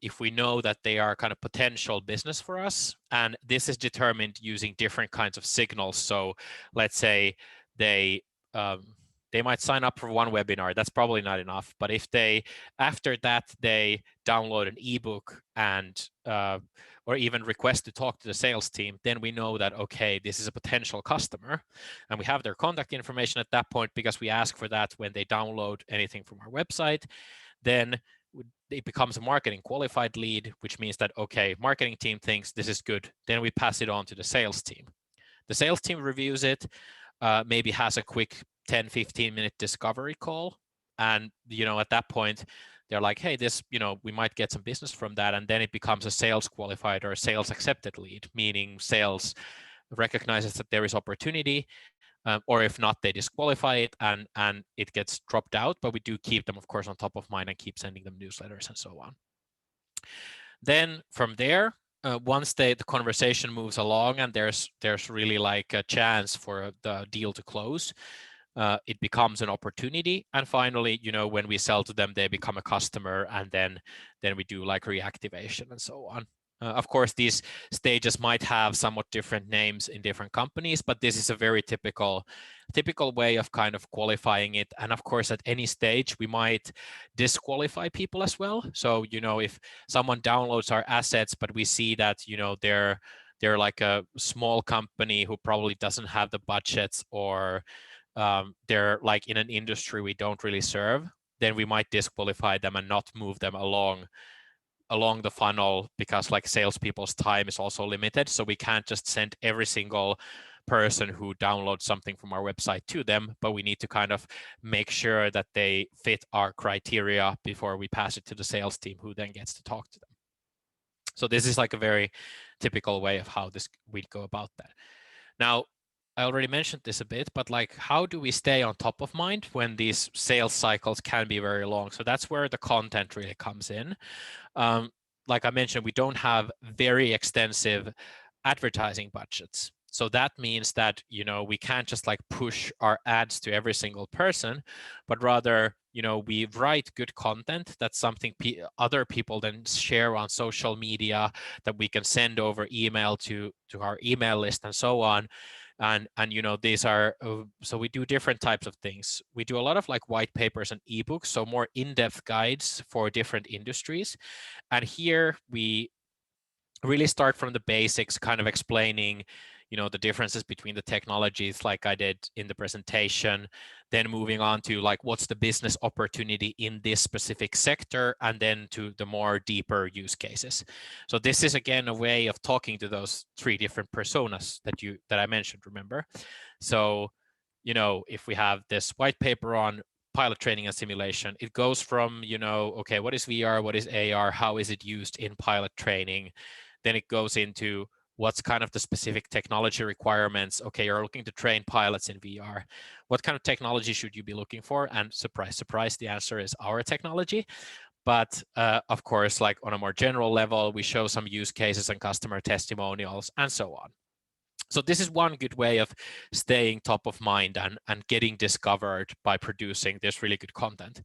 if we know that they are kind of potential business for us, and this is determined using different kinds of signals. So let's say they might sign up for one webinar. That's probably not enough. But if after that, they download an ebook and or even request to talk to the sales team, then we know that, okay, this is a potential customer. And we have their contact information at that point because we ask for that when they download anything from our website. Then it becomes a marketing qualified lead, which means that, okay, marketing team thinks this is good. Then we pass it on to the sales team. The sales team reviews it, maybe has a quick 10-15 minute discovery call, and at that point they're like, hey, this, we might get some business from that, and then it becomes a sales qualified or a sales accepted lead, meaning sales recognizes that there is opportunity, or if not, they disqualify it and it gets dropped out, but we do keep them, of course, on top of mind and keep sending them newsletters and so on. Then from there, once the conversation moves along and there's really like a chance for the deal to close, it becomes an opportunity. And finally, when we sell to them, they become a customer, and then we do like reactivation and so on. Of course, these stages might have somewhat different names in different companies, but this is a very typical way of kind of qualifying it. And of course, at any stage, we might disqualify people as well. So, if someone downloads our assets, but we see that, they're like a small company who probably doesn't have the budgets, or they're like in an industry we don't really serve, then we might disqualify them and not move them along along the funnel, because like salespeople's time is also limited. So we can't just send every single person who downloads something from our website to them, but we need to kind of make sure that they fit our criteria before we pass it to the sales team, who then gets to talk to them. So this is like a very typical way of how we'd go about that. Now, I already mentioned this a bit, but like, how do we stay on top of mind when these sales cycles can be very long? So that's where the content really comes in. Like I mentioned, we don't have very extensive advertising budgets. So that means that, you know, we can't just like push our ads to every single person, but rather, you know, we write good content. That's something other people then share on social media, that we can send over email to our email list and so on. And you know, these are so we do different types of things. We do a lot of like white papers and ebooks, so more in-depth guides for different industries. And here we really start from the basics, kind of explaining, you know, the differences between the technologies like I did in the presentation, then moving on to like what's the business opportunity in this specific sector, and then to the more deeper use cases. So this is again a way of talking to those three different personas that I mentioned, remember? So, you know, if we have this white paper on pilot training and simulation, it goes from, you know, okay, what is VR, what is AR, how is it used in pilot training? Then it goes into what's kind of the specific technology requirements. Okay, you're looking to train pilots in VR. What kind of technology should you be looking for? And surprise, surprise, the answer is our technology. But of course, like on a more general level, we show some use cases and customer testimonials and so on. So this is one good way of staying top of mind and getting discovered by producing this really good content.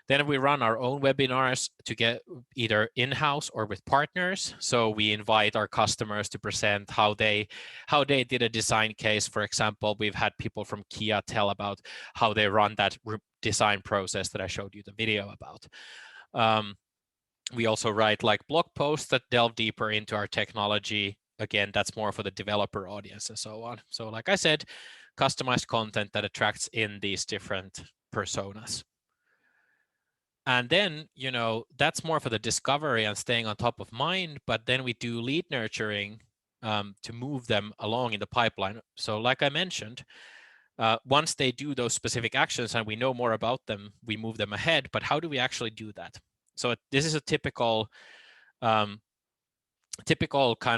Then we run our own webinars to get either in-house or with partners. So we invite our customers to present how they did a design case. For example, we've had people from Kia tell about how they run that design process that I showed you the video about. We also write like blog posts that delve deeper into our technology. Again, that's more for the developer audience and so on. So like I said, customized content that attracts in these different personas. And then, you know, that's more for the discovery and staying on top of mind, but then we do lead nurturing to move them along in the pipeline. So like I mentioned, once they do those specific actions and we know more about them, we move them ahead. But how do we actually do that? So this is a typical kind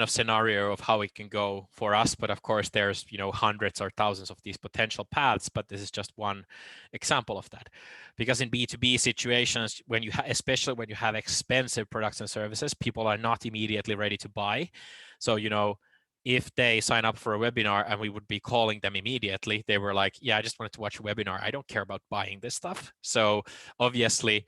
of scenario of how it can go for us. But of course, there's, you know, hundreds or thousands of these potential paths, but this is just one example of that. Because in B2B situations, when you especially when you have expensive products and services, people are not immediately ready to buy. So, you know, if they sign up for a webinar and we would be calling them immediately, they were like, yeah, I just wanted to watch a webinar. I don't care about buying this stuff. So obviously,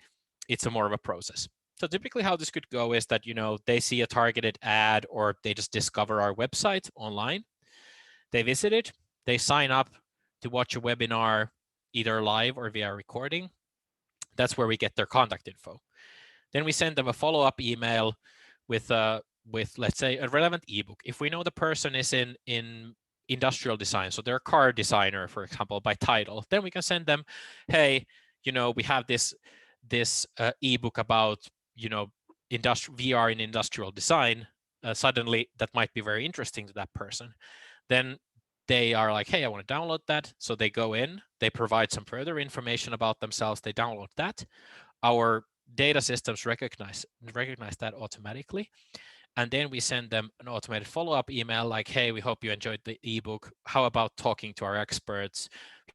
it's a more of a process. So typically how this could go is that, you know, they see a targeted ad or they just discover our website online. They visit it, they sign up to watch a webinar, either live or via recording. That's where we get their contact info. Then we send them a follow-up email with let's say a relevant ebook. If we know the person is in industrial design, so they're a car designer, for example, by title, then we can send them, hey, you know, we have this ebook about, you know, VR in industrial design. Suddenly that might be very interesting to that person. Then they are like, hey, I want to download that. So they go in, they provide some further information about themselves, they download that. Our data systems recognize that automatically. And then we send them an automated follow-up email like, hey, we hope you enjoyed the ebook. How about talking to our experts?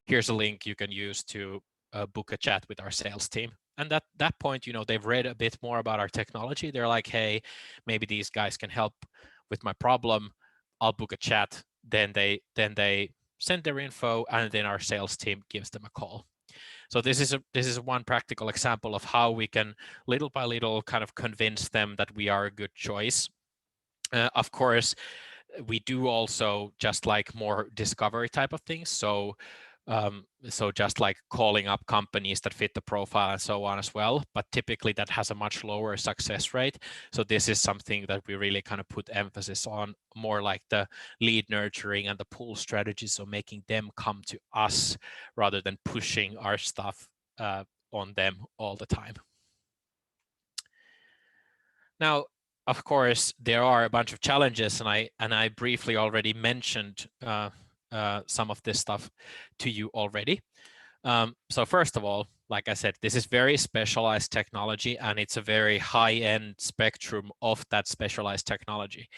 Here's a link you can use to book a chat with our sales team. And at that point, you know, they've read a bit more about our technology. They're like, hey, maybe these guys can help with my problem. I'll book a chat. Then they send their info, and then our sales team gives them a call. So this is one practical example of how we can little by little kind of convince them that we are a good choice. Of course, we do also just like more discovery type of things. So just like calling up companies that fit the profile and so on as well. But typically that has a much lower success rate. So this is something that we really kind of put emphasis on, more like the lead nurturing and the pull strategy. So making them come to us rather than pushing our stuff on them all the time. Now, of course, there are a bunch of challenges, and I briefly already mentioned some of this stuff to you already. So first of all, like I said, this is very specialized technology, and it's a very high-end spectrum of that specialized technology.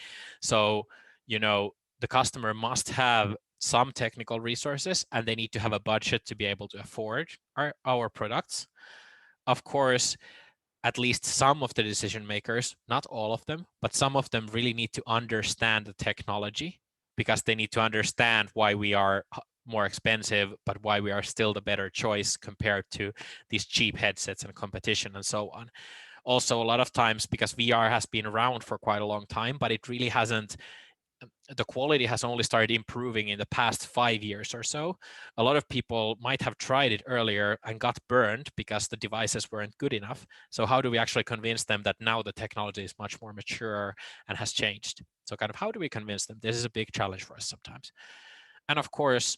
So, the customer must have some technical resources, and they need to have a budget to be able to afford our products. Of course, at least some of the decision makers, not all of them, but some of them really need to understand the technology, because they need to understand why we are more expensive, but why we are still the better choice compared to these cheap headsets and competition and so on. Also, a lot of times, because VR has been around for quite a long time, but it really hasn't, the quality has only started improving in the past 5 years or so. A lot of people might have tried it earlier and got burned because the devices weren't good enough. So how do we actually convince them that now the technology is much more mature and has changed? So kind of how do we convince them? This is a big challenge for us sometimes. And of course,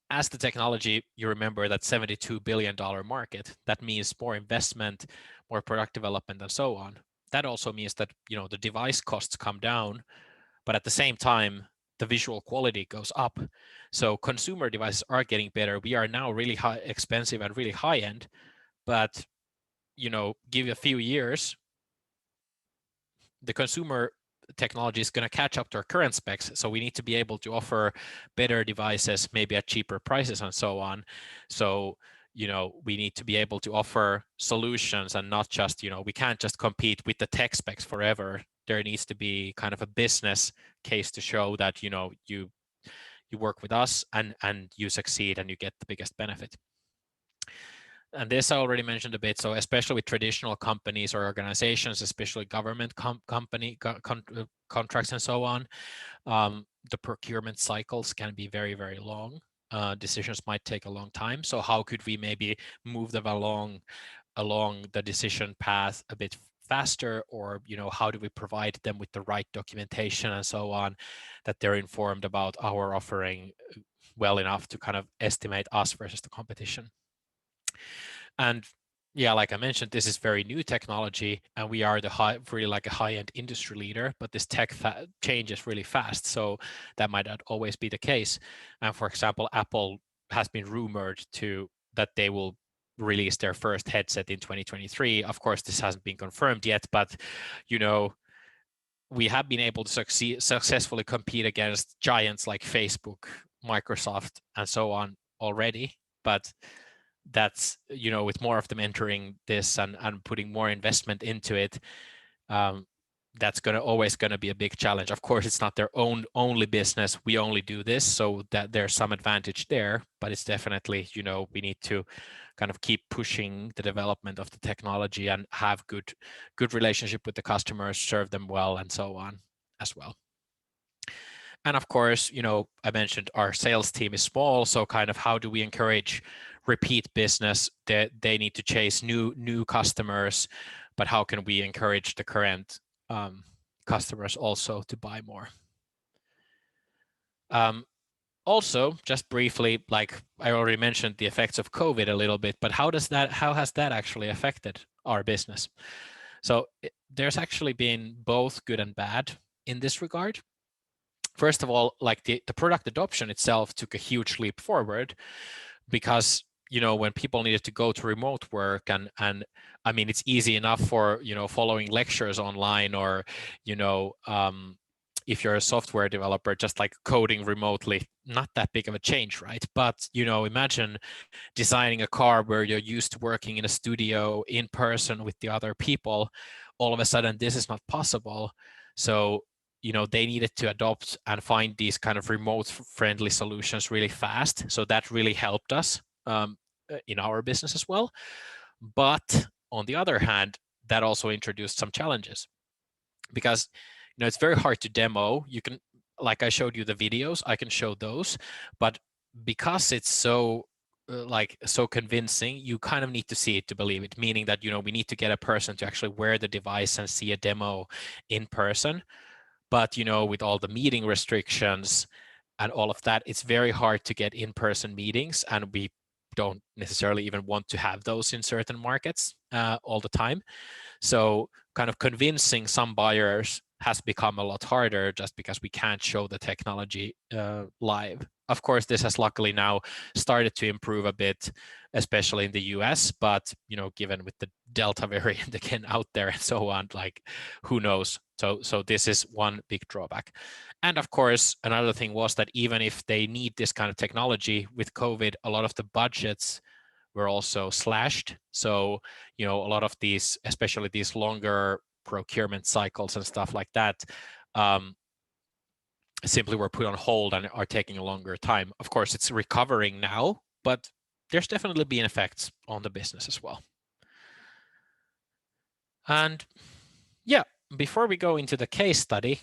as the technology, you remember that $72 billion market, that means more investment, more product development, and so on. That also means that, the device costs come down, but at the same time, the visual quality goes up. So consumer devices are getting better. We are now really high, expensive and really high end, but give a few years, the consumer technology is going to catch up to our current specs. So we need to be able to offer better devices, maybe at cheaper prices and so on. So we need to be able to offer solutions, and not just, we can't just compete with the tech specs forever. There needs to be kind of a business case to show that, you work with us and you succeed and you get the biggest benefit. And this I already mentioned a bit. So especially with traditional companies or organizations, especially government contracts and so on, the procurement cycles can be very, very long. Decisions might take a long time. So how could we maybe move them along the decision path a bit faster? Or how do we provide them with the right documentation and so on, that they're informed about our offering well enough to kind of estimate us versus the competition? And yeah, like I mentioned, this is very new technology, and we are really like a high-end industry leader, but this tech changes really fast. So that might not always be the case. And for example, Apple has been rumored that they will release their first headset in 2023. Of course, this hasn't been confirmed yet, but we have been able to successfully compete against giants like Facebook, Microsoft, and so on already. But that's, with more of them entering this and putting more investment into it, that's always going to be a big challenge. Of course, it's not their only business. We only do this, so that there's some advantage there, but it's definitely, we need to kind of keep pushing the development of the technology and have good relationship with the customers, serve them well, and so on as well. And of course, I mentioned our sales team is small, so kind of how do we encourage repeat business? They need to chase new customers, but how can we encourage the current customers also to buy more? Also, just briefly, like I already mentioned the effects of COVID a little bit, but how has that actually affected our business? So there's actually been both good and bad in this regard. First of all, like the product adoption itself took a huge leap forward, because when people needed to go to remote work, and I mean, it's easy enough for following lectures online, or if you're a software developer, just like coding remotely, not that big of a change, right? But imagine designing a car where you're used to working in a studio in person with the other people. All of a sudden, this is not possible. So they needed to adopt and find these kind of remote friendly solutions really fast. So that really helped us in our business as well. But on the other hand, that also introduced some challenges, because it's very hard to demo. You can, like I showed you the videos, I can show those, but because it's so so convincing, you kind of need to see it to believe it, meaning that we need to get a person to actually wear the device and see a demo in person. But with all the meeting restrictions and all of that, it's very hard to get in-person meetings, and we don't necessarily even want to have those in certain markets all the time. So kind of convincing some buyers has become a lot harder just because we can't show the technology live. Of course, this has luckily now started to improve a bit, especially in the US, but given with the Delta variant again out there and so on, like who knows? So this is one big drawback. And of course, another thing was that even if they need this kind of technology with COVID, a lot of the budgets were also slashed. So, a lot of these, especially these longer procurement cycles and stuff like that, simply were put on hold and are taking a longer time. Of course, it's recovering now, but there's definitely been effects on the business as well. And yeah, before we go into the case study,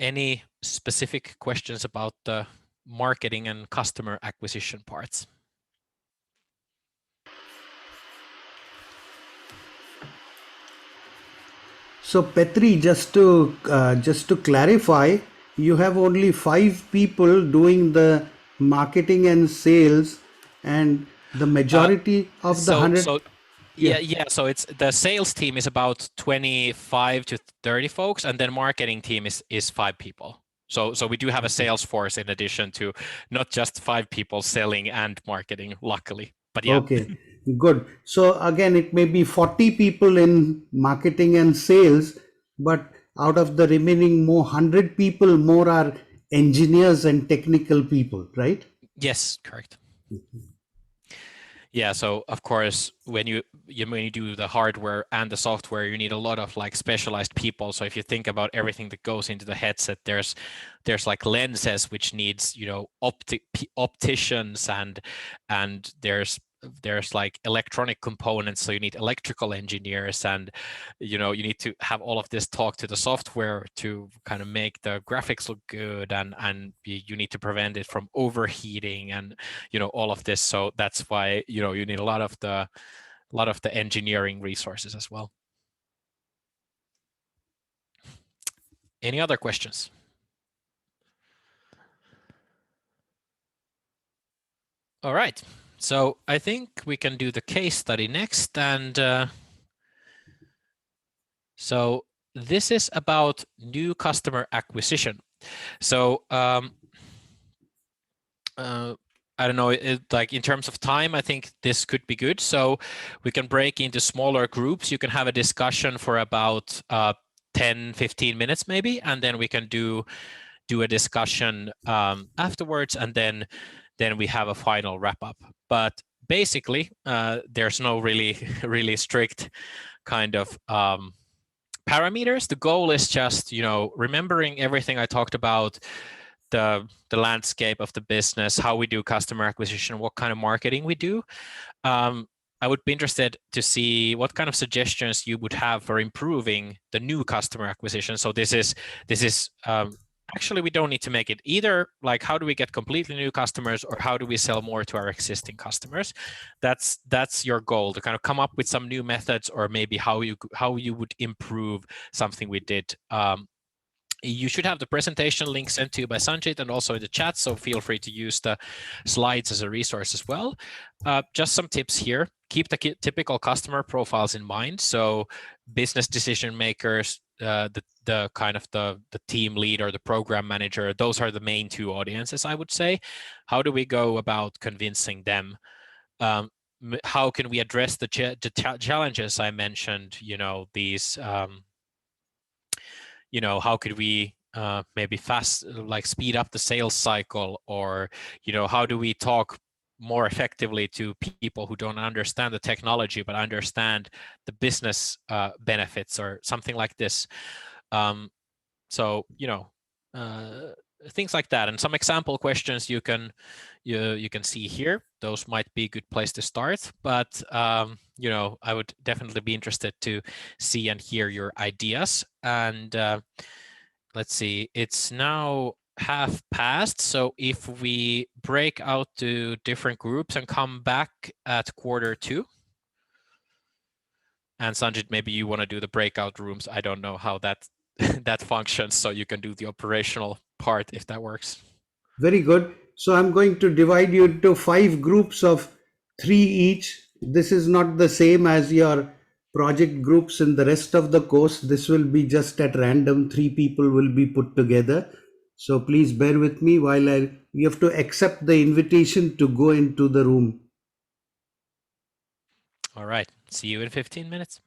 any specific questions about the marketing and customer acquisition parts? So Petri, just to clarify, you have only 5 people doing the marketing and sales, and the majority of the 100. Yeah. So it's the sales team is about 25 to 30 folks, and then marketing team is 5 people. So we do have a sales force in addition to not just 5 people selling and marketing, luckily. But yeah. Okay, good. So again, it may be 40 people in marketing and sales, but out of the remaining 100 people, more are engineers and technical people, right? Yes, correct. Yeah, so of course, when you do the hardware and the software, you need a lot of like specialized people. So if you think about everything that goes into the headset, there's like lenses which needs opticians and there's like electronic components, so you need electrical engineers, and you need to have all of this talk to the software to kind of make the graphics look good, and you need to prevent it from overheating, and all of this. So that's why you need a lot of the engineering resources as well. Any other questions? All right. So I think we can do the case study next. And so this is about new customer acquisition. So I don't know, like in terms of time, I think this could be good. So we can break into smaller groups. You can have a discussion for about 10, 15 minutes maybe, and then we can do a discussion afterwards, and then we have a final wrap up. But basically, there's no really strict kind of parameters. The goal is just remembering everything I talked about, the landscape of the business, how we do customer acquisition, what kind of marketing we do. I would be interested to see what kind of suggestions you would have for improving the new customer acquisition. So this is actually, we don't need to make it either like how do we get completely new customers, or how do we sell more to our existing customers. That's your goal, to kind of come up with some new methods, or maybe how you would improve something we did. You should have the presentation link sent to you by Sanjit and also in the chat, so feel free to use the slides as a resource as well. Just some tips here. Keep the typical customer profiles in mind. So business decision makers, the kind of the team lead or the program manager, those are the main 2 audiences, I would say. How do we go about convincing them? How can we address the challenges I mentioned? These how could we maybe speed up the sales cycle, or how do we talk more effectively to people who don't understand the technology but understand the business benefits, or something like this. So things like that, and some example questions you can see here. Those might be a good place to start, but I would definitely be interested to see and hear your ideas. And let's see, it's now 1/2 past, so if we break out to different groups and come back at 1/4 to, and Sanjit, maybe you want to do the breakout rooms. I don't know how that that functions, so you can do the operational part if that works. Very good. So I'm going to divide you into 5 groups of 3 each. This is not the same as your project groups in the rest of the course. This will be just at random. 3 people will be put together. So please bear with me while you have to accept the invitation to go into the room. All right. See you in 15 minutes.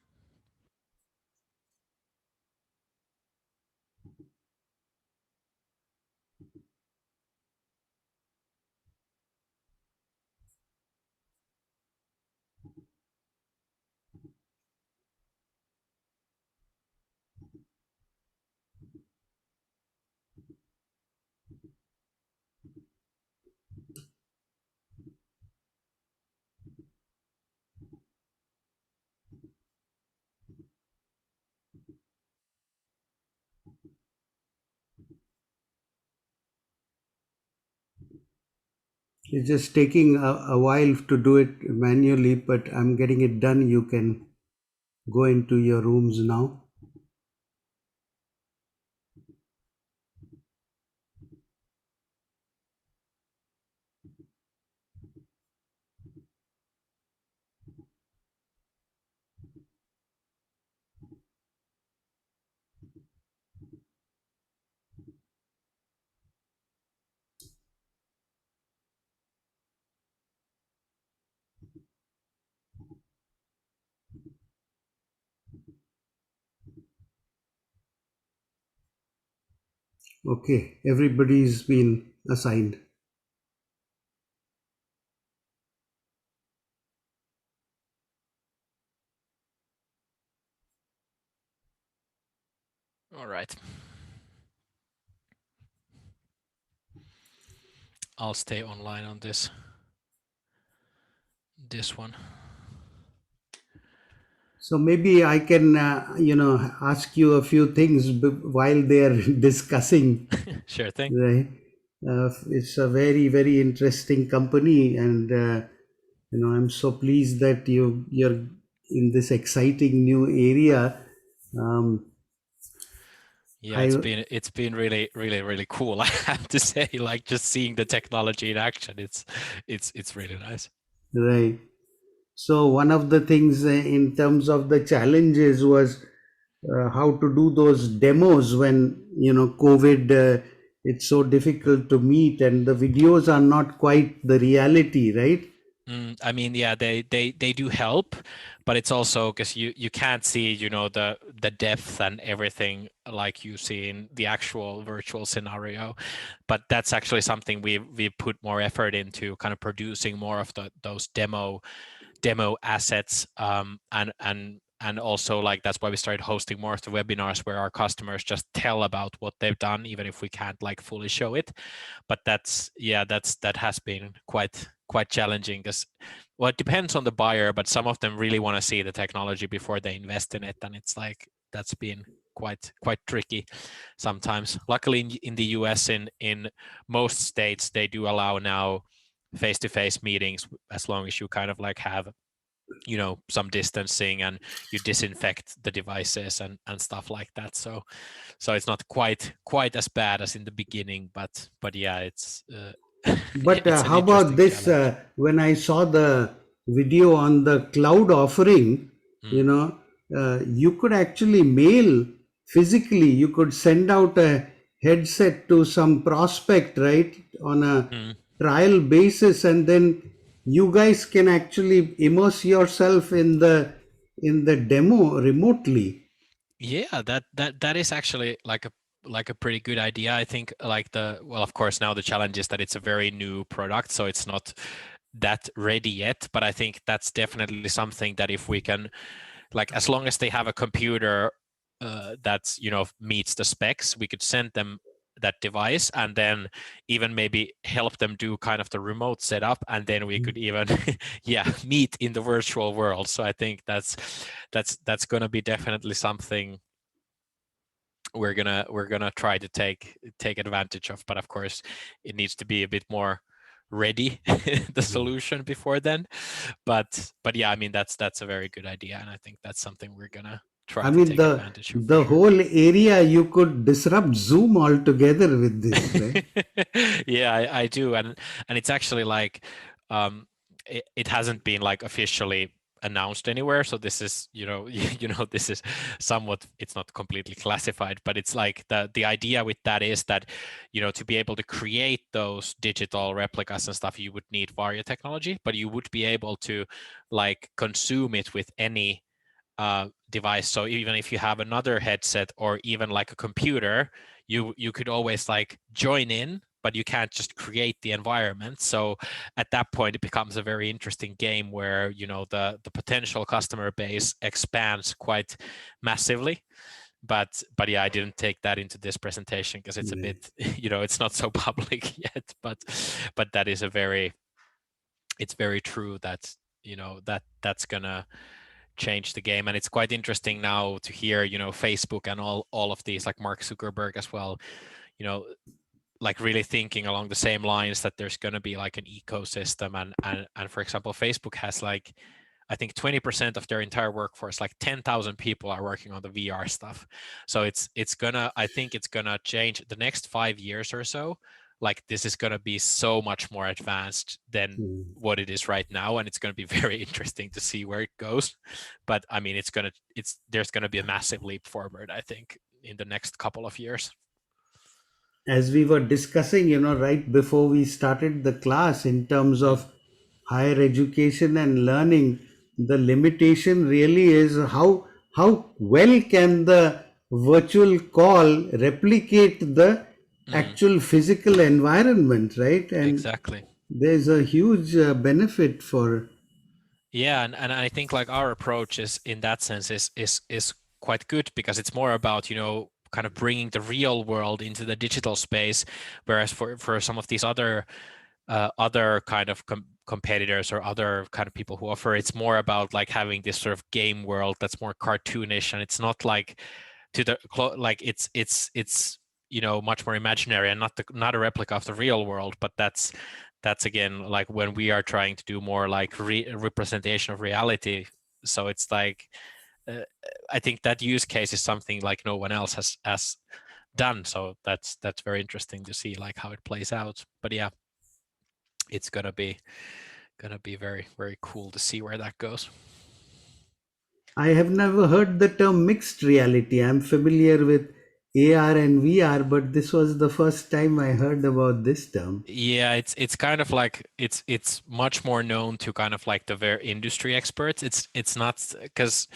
It's just taking a while to do it manually, but I'm getting it done. You can go into your rooms now. Okay, everybody's been assigned. All right. I'll stay online on this one. So maybe I can, ask you a few things while they are discussing. Sure thing. Right? It's a very, very interesting company, and I'm so pleased that you're in this exciting new area. Um, Yeah, I it's been really, really, really cool. I have to say, like just seeing the technology in action, it's really nice. right. So one of the things in terms of the challenges was how to do those demos when COVID. It's so difficult to meet, and the videos are not quite the reality, right? I mean, yeah, they do help, but it's also because you can't see, the depth and everything like you see in the actual virtual scenario. But that's actually something we put more effort into, kind of producing more of those demo assets, and also like that's why we started hosting more of the webinars where our customers just tell about what they've done, even if we can't like fully show it. But that has been quite challenging, because well, it depends on the buyer, but some of them really want to see the technology before they invest in it, and it's like that's been quite tricky sometimes. Luckily in the US, in most states, they do allow now face-to-face meetings as long as you kind of like have some distancing and you disinfect the devices and stuff like that. So it's not quite as bad as in the beginning, but yeah, it's But it's an how about interesting this? challenge. When I saw the video on the cloud offering, Mm, you could actually mail physically. You could send out a headset to some prospect, right, on a mm. trial basis, and then you guys can actually immerse yourself in the demo remotely. Yeah, that is actually like a pretty good idea. I think like well, of course, now the challenge is that it's a very new product, so it's not that ready yet, but I think that's definitely something that if we can, like, as long as they have a computer that's meets the specs, we could send them that device and then even maybe help them do kind of the remote setup, and then we could even yeah, meet in the virtual world. So I think that's going to be definitely something we're gonna try to take advantage of, but of course it needs to be a bit more ready the solution before then. But yeah, I mean that's a very good idea, and I think that's something we're gonna I try to mean, take the advantage of for the sure. whole area you could disrupt Zoom altogether with this, right? Yeah, I do, and it's actually like it hasn't been like officially announced anywhere. So this is, this is somewhat, it's not completely classified, but it's like the idea with that is that, to be able to create those digital replicas and stuff, you would need Varia technology, but you would be able to like consume it with any device. So even if you have another headset or even like a computer, you could always like join in, but you can't just create the environment. So at that point, it becomes a very interesting game where the potential customer base expands quite massively. But yeah, I didn't take that into this presentation because it's a bit, Right. it's not so public yet. But that is it's very true that that's gonna change the game. And it's quite interesting now to hear Facebook and all of these, like Mark Zuckerberg as well, you know like really thinking along the same lines, that there's going to be like an ecosystem. And for example, Facebook has like, I think 20% of their entire workforce, like 10,000 people, are working on the VR stuff. So I think it's gonna change the next 5 years or so. Like this is gonna be so much more advanced than Hmm. what it is right now, and it's gonna be very interesting to see where it goes. But I mean, there's gonna be a massive leap forward, I think, in the next couple of years. As we were discussing, right before we started the class, in terms Mm. of higher education and learning, the limitation really is how well can the virtual call replicate the Mm, actual physical environment, right? And exactly. there's a huge benefit for. Yeah, and I think like our approach is in that sense is quite good, because it's more about, kind of bringing the real world into the digital space, whereas for some of these other kind of competitors or other kind of people who offer, it's more about like having this sort of game world that's more cartoonish, and it's not like like it's much more imaginary, and not a replica of the real world. But that's again like when we are trying to do more like representation of reality. So it's like uh, I think that use case is something like no one else has done. So that's very interesting to see like how it plays out. But yeah, it's gonna be very, very cool to see where that goes. I have never heard the term mixed reality. I'm familiar with AR and VR, but this was the first time I heard about this term. Yeah, it's kind of like it's much more known to kind of like the very industry experts. It's not because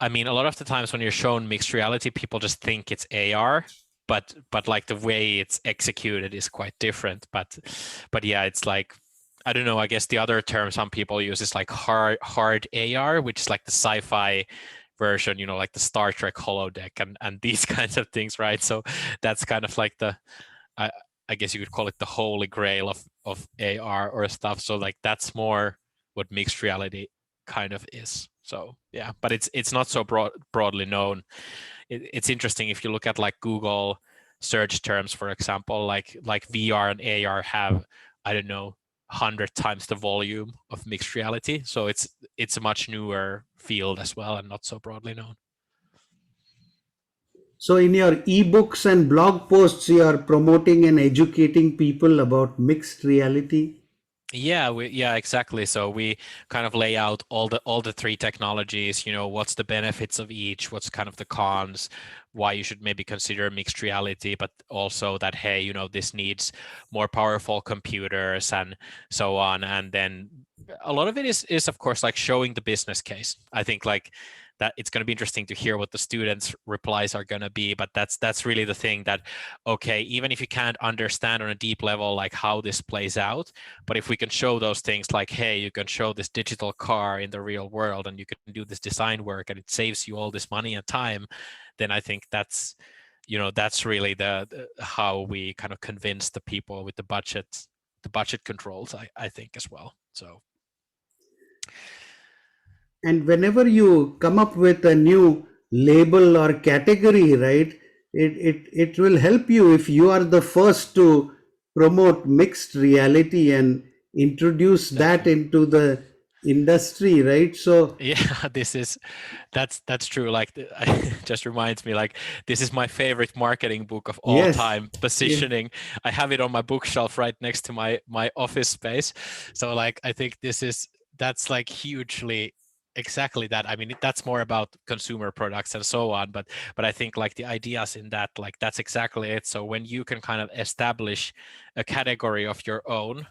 I mean, a lot of the times when you're shown mixed reality, people just think it's AR, but like the way it's executed is quite different. But yeah, it's like I don't know. I guess the other term some people use is like hard AR, which is like the sci-fi version, like the Star Trek holodeck and these kinds of things, right? So that's kind of like I I guess you could call it the holy grail of AR or stuff. So like that's more what mixed reality kind of is. So yeah, but it's not so broadly known. It's interesting if you look at like Google search terms, for example, like VR and AR have, I don't know, 100 times the volume of mixed reality. So it's a much newer field as well, and not so broadly known. So, in your ebooks and blog posts, you are promoting and educating people about mixed reality. Yeah, exactly. So we kind of lay out all the three technologies, what's the benefits of each, what's kind of the cons, why you should maybe consider mixed reality, but also that, hey, this needs more powerful computers and so on. And then a lot of it is of course like showing the business case. I think like that it's going to be interesting to hear what the students' replies are going to be, but that's really the thing that, okay, even if you can't understand on a deep level like how this plays out, but if we can show those things like, hey, you can show this digital car in the real world and you can do this design work and it saves you all this money and time, then I think that's really the how we kind of convince the people with the budget controls, I think as well. So And whenever you come up with a new label or category, right, it will help you if you are the first to promote mixed reality and introduce that definitely. into the industry, right? So Yeah, that's true. Like just reminds me, like this is my favorite marketing book of all yes, time, yeah. Positioning. I have it on my bookshelf right next to my office space. So like I think that's like hugely exactly that. I mean, that's more about consumer products and so on, but I think like the ideas in that, like that's exactly it. So when you can kind of establish a category of your own,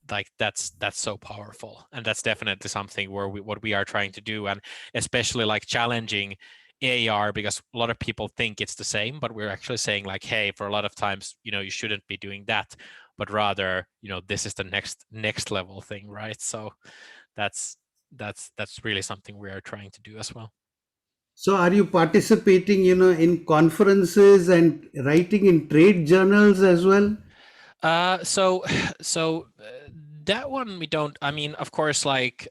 like that's so powerful, and that's definitely something where what we are trying to do, and especially like challenging AR, because a lot of people think it's the same, but we're actually saying like, hey, for a lot of times, you shouldn't be doing that, but rather, this is the next level thing, right? So that's that's really something we are trying to do as well. So are you participating, in conferences and writing in trade journals as well? So so that one we don't. I mean, of course, like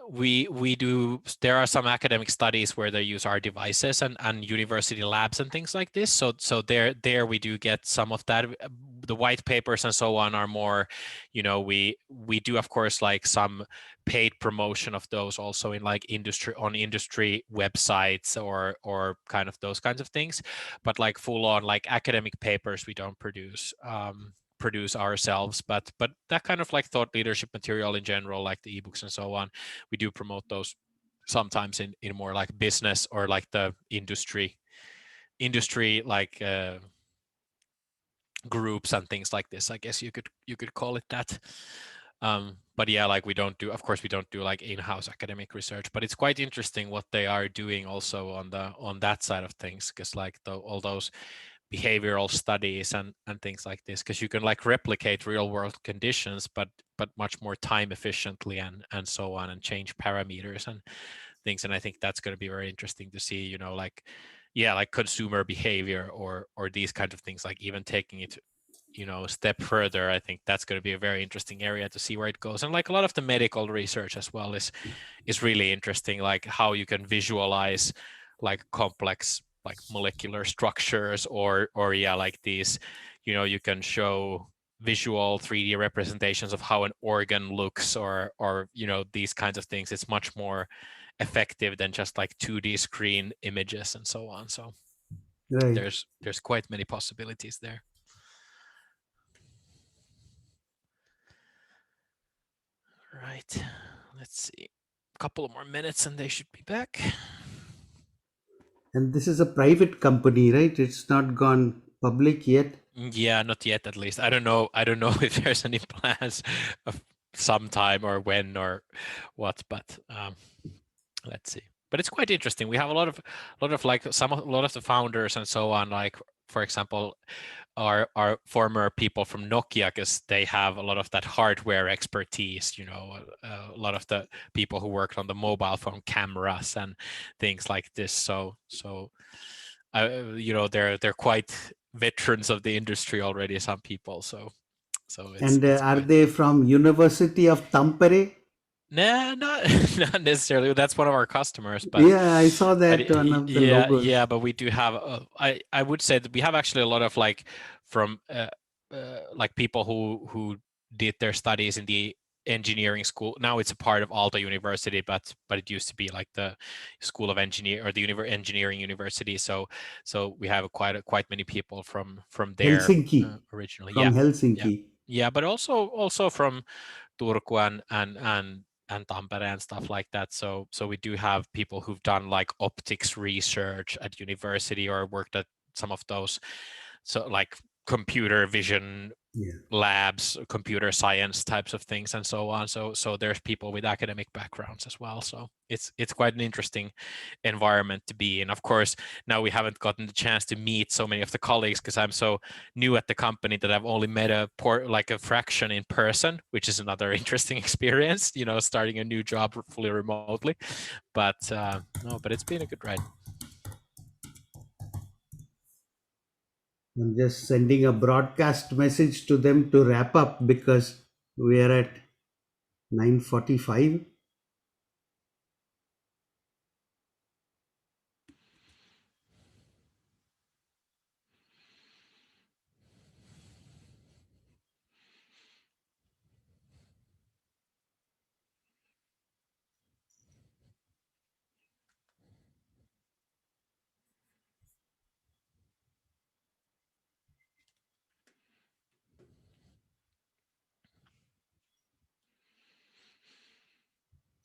we do, there are some academic studies where they use our devices and university labs and things like this, so there we do get some of that. The white papers and so on are more, we do of course like some paid promotion of those also in like industry websites or kind of those kinds of things, but like full on like academic papers we don't produce ourselves, but that kind of like thought leadership material in general, like the ebooks and so on, we do promote those sometimes in more like business or like the industry like groups and things like this, I guess you could call it that. But yeah, like we don't do, of course we don't do like in-house academic research, but it's quite interesting what they are doing also on that side of things, because like all those behavioral studies and things like this, because you can like replicate real world conditions, but much more time efficiently and so on, and change parameters and things. And I think that's going to be very interesting to see, like, yeah, like consumer behavior or these kinds of things, like even taking it, a step further. I think that's going to be a very interesting area to see where it goes. And like a lot of the medical research as well is really interesting, like how you can visualize like complex like molecular structures, or yeah, like these, you can show visual 3D representations of how an organ looks, or these kinds of things. It's much more effective than just like 2D screen images and so on. So Right. there's quite many possibilities there. Right. Let's see. A couple of more minutes and they should be back. And this is a private company, right? It's not gone public yet. Yeah, not yet at least. I don't know if there's any plans of sometime or when or what, but let's see. But it's quite interesting. We have a lot of like a lot of the founders and so on, like for example, our former people from Nokia, because they have a lot of that hardware expertise, a lot of the people who worked on the mobile phone cameras and things like this. So they're quite veterans of the industry already, some people. So it's And it's are quite. they from University of Tampere? Nah, not not necessarily. That's one of our customers, Yeah, I saw that one of the yeah, logos. yeah. But we do have, I would say that we have actually a lot of like from like people who did their studies in the engineering school. Now it's a part of Aalto University, but it used to be like the School of Engineer or the Engineering University. So we have quite many people from there Helsinki, originally. from Yeah, yeah, Helsinki. yeah. But also from Turku and Tampere and stuff like that. So we do have people who've done like optics research at university or worked at some of those, so like computer vision Yeah. labs, computer science types of things and so on. So there's people with academic backgrounds as well. So it's quite an interesting environment to be in. Of course, now we haven't gotten the chance to meet so many of the colleagues because I'm so new at the company that I've only met like a fraction in person, which is another interesting experience, starting a new job fully remotely. But no, but it's been a good ride. I'm just sending a broadcast message to them to wrap up because we are at 9:45.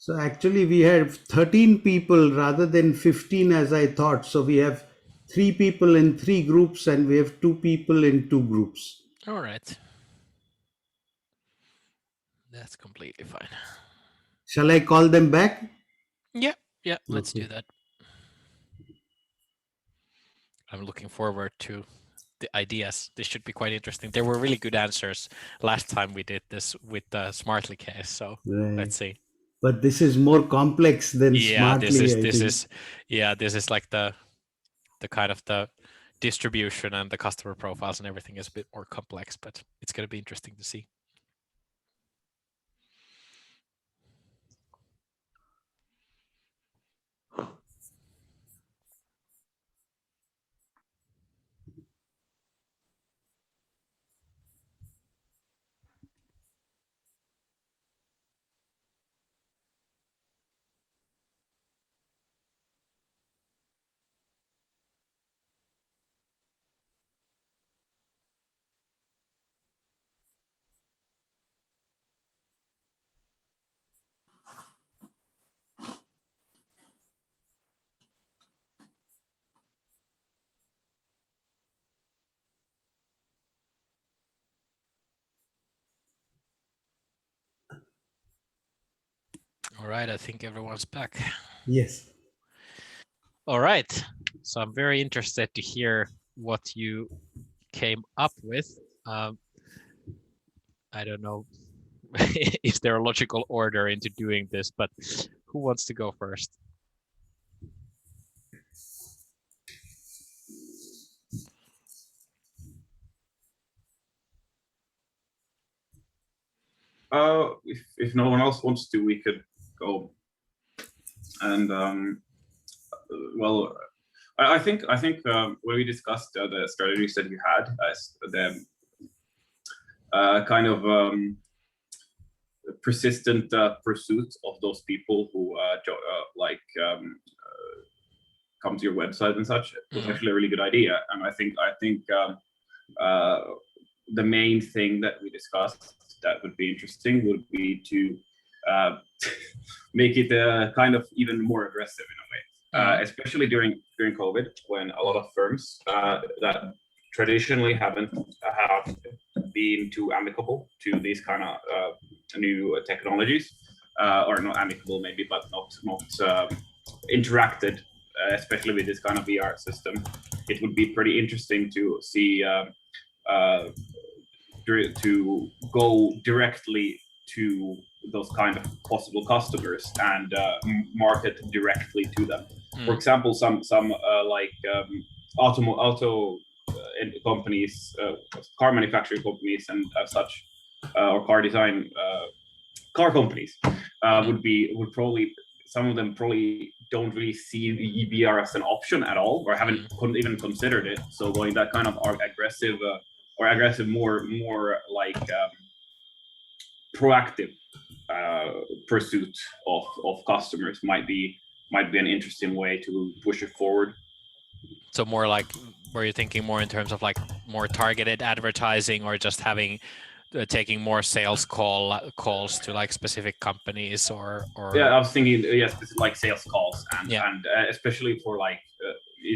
So actually, we have 13 people rather than 15 as I thought. So we have 3 people in 3 groups and we have 2 people in 2 groups. All right. That's completely fine. Shall I call them back? Yeah, let's do Okay. that. I'm looking forward to the ideas. This should be quite interesting. There were really good answers last time we did this with the Smartly case, so Right. let's see. But this is more complex than Yeah, Smartly, I think. this is like the kind of the distribution and the customer profiles and everything is a bit more complex, but it's going to be interesting to see. All right, I think everyone's back. Yes. All right, so I'm very interested to hear what you came up with. I don't know is there a logical order into doing this, but who wants to go first? If no one else wants to, we could go. And well, I think when we discussed the strategies that you had, the kind of persistent pursuit of those people who come to your website and such was actually a really good idea. And I think the main thing that we discussed that would be interesting would be to make it kind of even more aggressive in a way, especially during COVID, when a lot of firms that traditionally haven't been too amicable to these kind of new technologies, or not amicable maybe, but not interacted, especially with this kind of VR system. It would be pretty interesting to see to go directly to those kind of possible customers and market directly to them. For example, some auto companies, car manufacturing companies, and such, or car design car companies would probably, some of them probably don't really see VR as an option at all, or couldn't even considered it. So going that kind of aggressive more like proactive pursuit of customers might be an interesting way to push it forward. So more like, were you thinking more in terms of like more targeted advertising, or just having taking more sales calls to like specific companies, or yeah, I was thinking like sales calls, and especially for like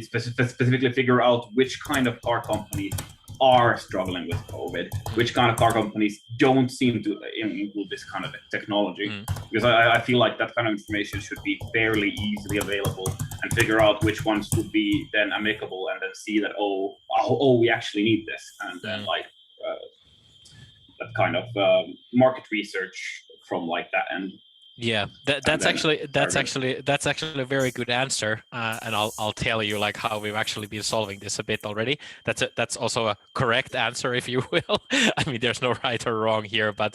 specifically figure out which kind of car companies are struggling with COVID, which kind of car companies don't seem to include this kind of technology, because I feel like that kind of information should be fairly easily available, and figure out which ones would be then amicable, and then see that we actually need this, and then like that kind of market research from like that end. Yeah, that's actually a very good answer, and I'll tell you like how we've actually been solving this a bit already. That's also a correct answer, if you will. I mean, there's no right or wrong here, but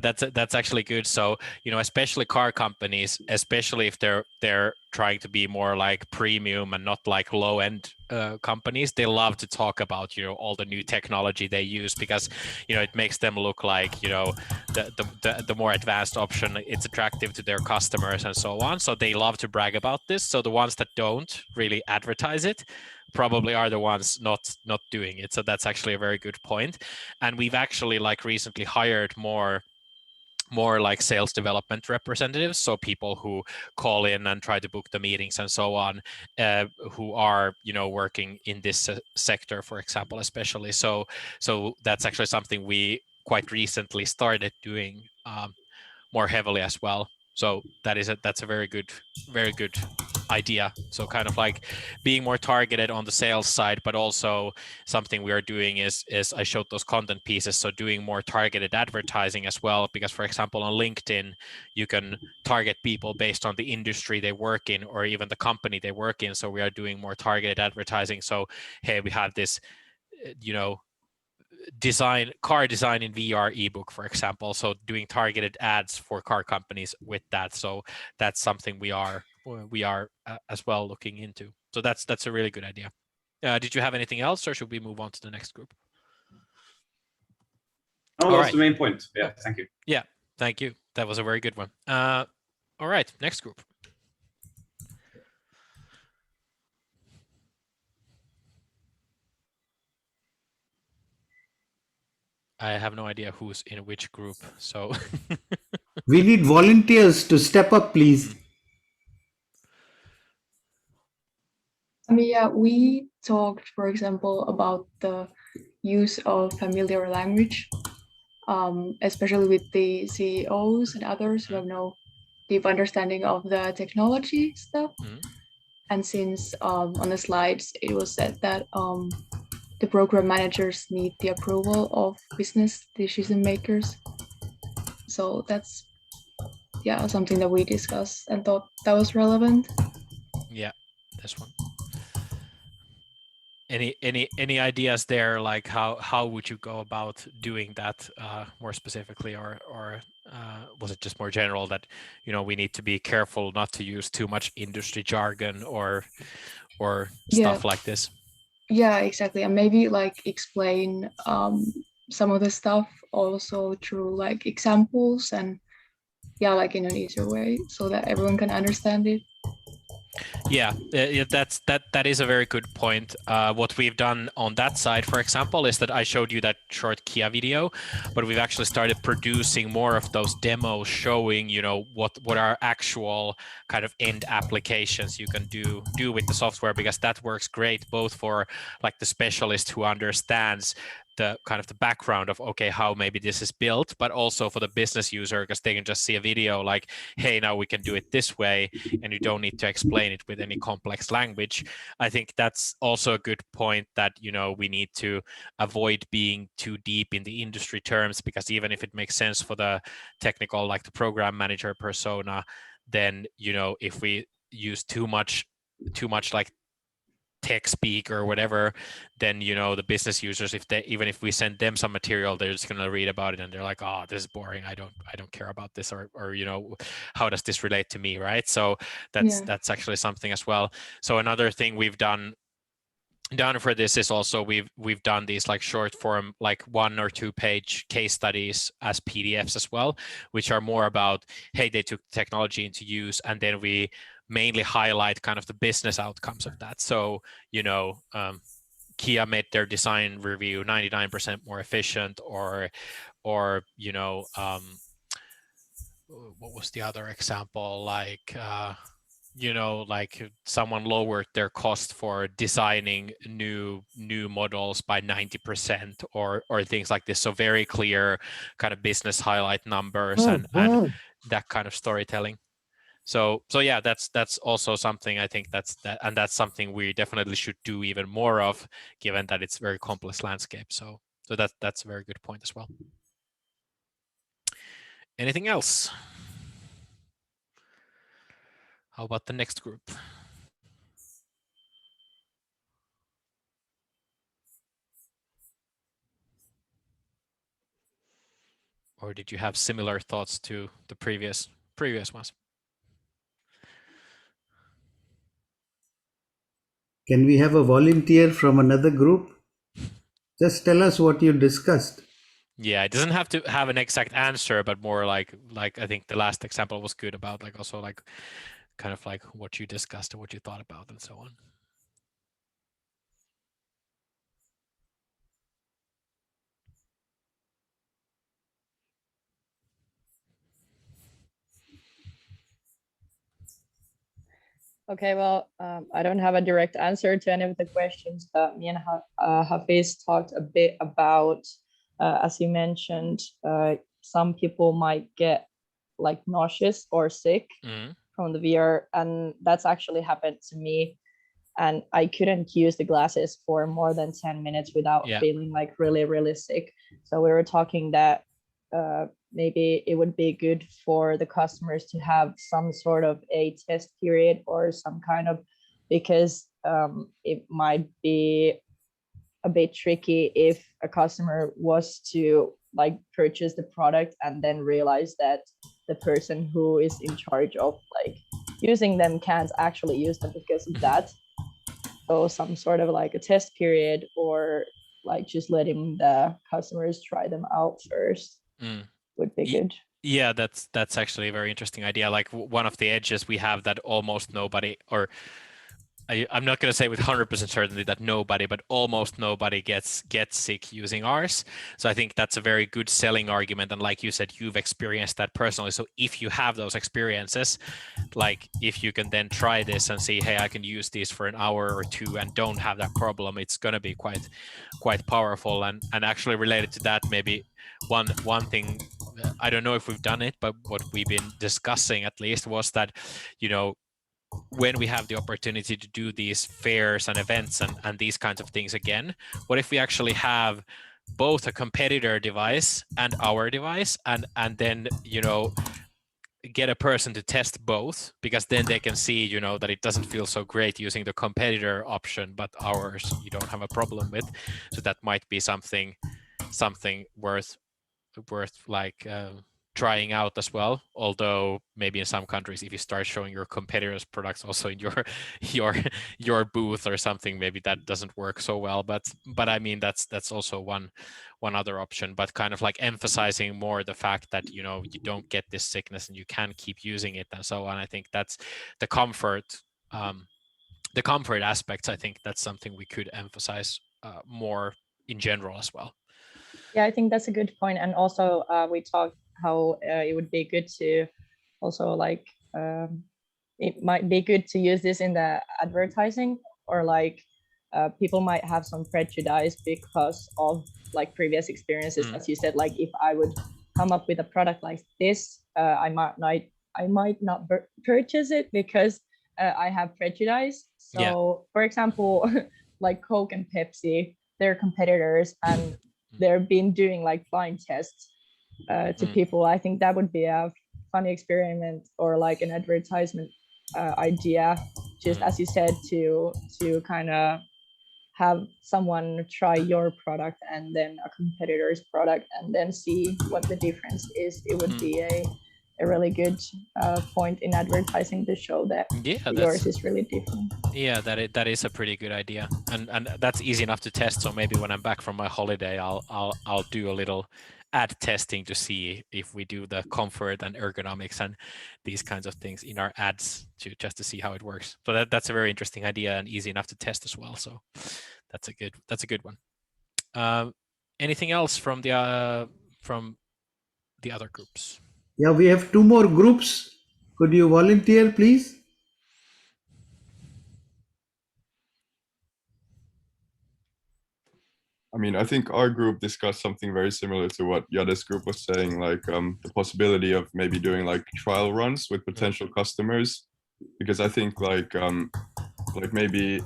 that's actually good. So especially car companies, especially if they're trying to be more like premium and not like low end companies, they love to talk about all the new technology they use, because it makes them look like the more advanced option. It's attractive to their customers and so on, so they love to brag about this. So the ones that don't really advertise it probably are the ones not doing it. So that's actually a very good point. And we've actually like recently hired more more like sales development representatives, so people who call in and try to book the meetings and so on, who are working in this sector, for example, especially. So that's actually something we quite recently started doing more heavily as well. So that's a very good idea. So kind of like being more targeted on the sales side, but also something we are doing is I showed those content pieces, so doing more targeted advertising as well, because for example on LinkedIn you can target people based on the industry they work in or even the company they work in. So we are doing more targeted advertising. So hey, we have this car design in VR ebook, for example, so doing targeted ads for car companies with that. So that's something we are as well looking into. So that's a really good idea. Did you have anything else, or should we move on to the next group? Oh, that's right. The main point. Yeah, thank you. Yeah, thank you. That was a very good one. All right, next group. I have no idea who's in which group, so we need volunteers to step up, please. I mean, yeah, we talked, for example, about the use of familiar language, especially with the CEOs and others who have no deep understanding of the technology stuff. And since on the slides it was said that the program managers need the approval of business decision makers, so that's something that we discussed and thought that was relevant. Yeah, this one. Any ideas there, like how would you go about doing that more specifically, or was it just more general that we need to be careful not to use too much industry jargon or stuff like this? Yeah, exactly. And maybe like explain some of the stuff also through like examples and like in an easier way so that everyone can understand it. Yeah, that is a very good point. What we've done on that side, for example, is that I showed you that short Kia video, but we've actually started producing more of those demos showing, what are actual kind of end applications you can do with the software, because that works great both for like the specialist who understands the kind of the background of how maybe this is built, but also for the business user, because they can just see a video like, hey, now we can do it this way, and you don't need to explain it with any complex language. I think that's also a good point, that we need to avoid being too deep in the industry terms, because even if it makes sense for the technical, like the program manager persona, then if we use too much like tech speak or whatever, then the business users, even if we send them some material, they're just going to read about it and they're like, oh, this is boring, I don't care about this, or how does this relate to me, right? So that's actually something as well. So another thing we've done for this is also we've done these like short form, like 1 or 2 page case studies as PDFs as well, which are more about, hey, they took technology into use, and then we mainly highlight kind of the business outcomes of that. So Kia made their design review 99% more efficient, or what was the other example, like like someone lowered their cost for designing new models by 90%, or things like this. So very clear kind of business highlight numbers and that kind of storytelling. So yeah, that's also something I think that's something we definitely should do even more of, given that it's a very complex landscape. So that's a very good point as well. Anything else? How about the next group? Or did you have similar thoughts to the previous ones? Can we have a volunteer from another group? Just tell us what you discussed. Yeah, it doesn't have to have an exact answer, but more like I think the last example was good about like also like kind of like what you discussed and what you thought about and so on. Okay, well, I don't have a direct answer to any of the questions, but me and Hafiz talked a bit about, as you mentioned, some people might get like nauseous or sick from the VR, and that's actually happened to me. And I couldn't use the glasses for more than 10 minutes without feeling like really, really sick. So we were talking that maybe it would be good for the customers to have some sort of a test period or some kind of, because it might be a bit tricky if a customer was to like purchase the product and then realize that the person who is in charge of like using them can't actually use them because of that. So some sort of like a test period, or like just letting the customers try them out first would be good. Yeah, that's actually a very interesting idea. Like one of the edges we have that almost nobody, or I'm not going to say with 100% certainty that nobody, but almost nobody gets sick using ours. So I think that's a very good selling argument. And like you said, you've experienced that personally. So if you have those experiences, like if you can then try this and see, hey, I can use these for an hour or two and don't have that problem, it's going to be quite powerful. And actually related to that, maybe one thing, I don't know if we've done it, but what we've been discussing at least was that, you know, when we have the opportunity to do these fairs and events and these kinds of things again, what if we actually have both a competitor device and our device, and then, you know, get a person to test both, because then they can see, you know, that it doesn't feel so great using the competitor option, but ours you don't have a problem with. So that might be something worth like trying out as well. Although maybe in some countries, if you start showing your competitors' products also in your booth or something, maybe that doesn't work so well. But I mean, that's also one other option. But kind of like emphasizing more the fact that, you know, you don't get this sickness and you can keep using it and so on. I think that's the comfort aspects. I think that's something we could emphasize more in general as well. Yeah, I think that's a good point. And also we talked how it would be good to also like, it might be good to use this in the advertising, or like people might have some prejudice because of like previous experiences. As you said, like if I would come up with a product like this, I might not purchase it because I have prejudice. So for example, like Coke and Pepsi, they're competitors, and they've been doing like blind tests to people. I think that would be a funny experiment, or like an advertisement idea, just as you said, to kind of have someone try your product and then a competitor's product and then see what the difference is. It would be a really good point in advertising to show that yours is really different. Yeah, that is a pretty good idea, and that's easy enough to test. So maybe when I'm back from my holiday, I'll do a little ad testing to see if we do the comfort and ergonomics and these kinds of things in our ads just to see how it works. So that's a very interesting idea and easy enough to test as well. So that's a good one. Anything else from the other groups? Yeah, we have 2 more groups. Could you volunteer, please? I mean, I think our group discussed something very similar to what Jade's group was saying, like the possibility of maybe doing like trial runs with potential customers, because I think like maybe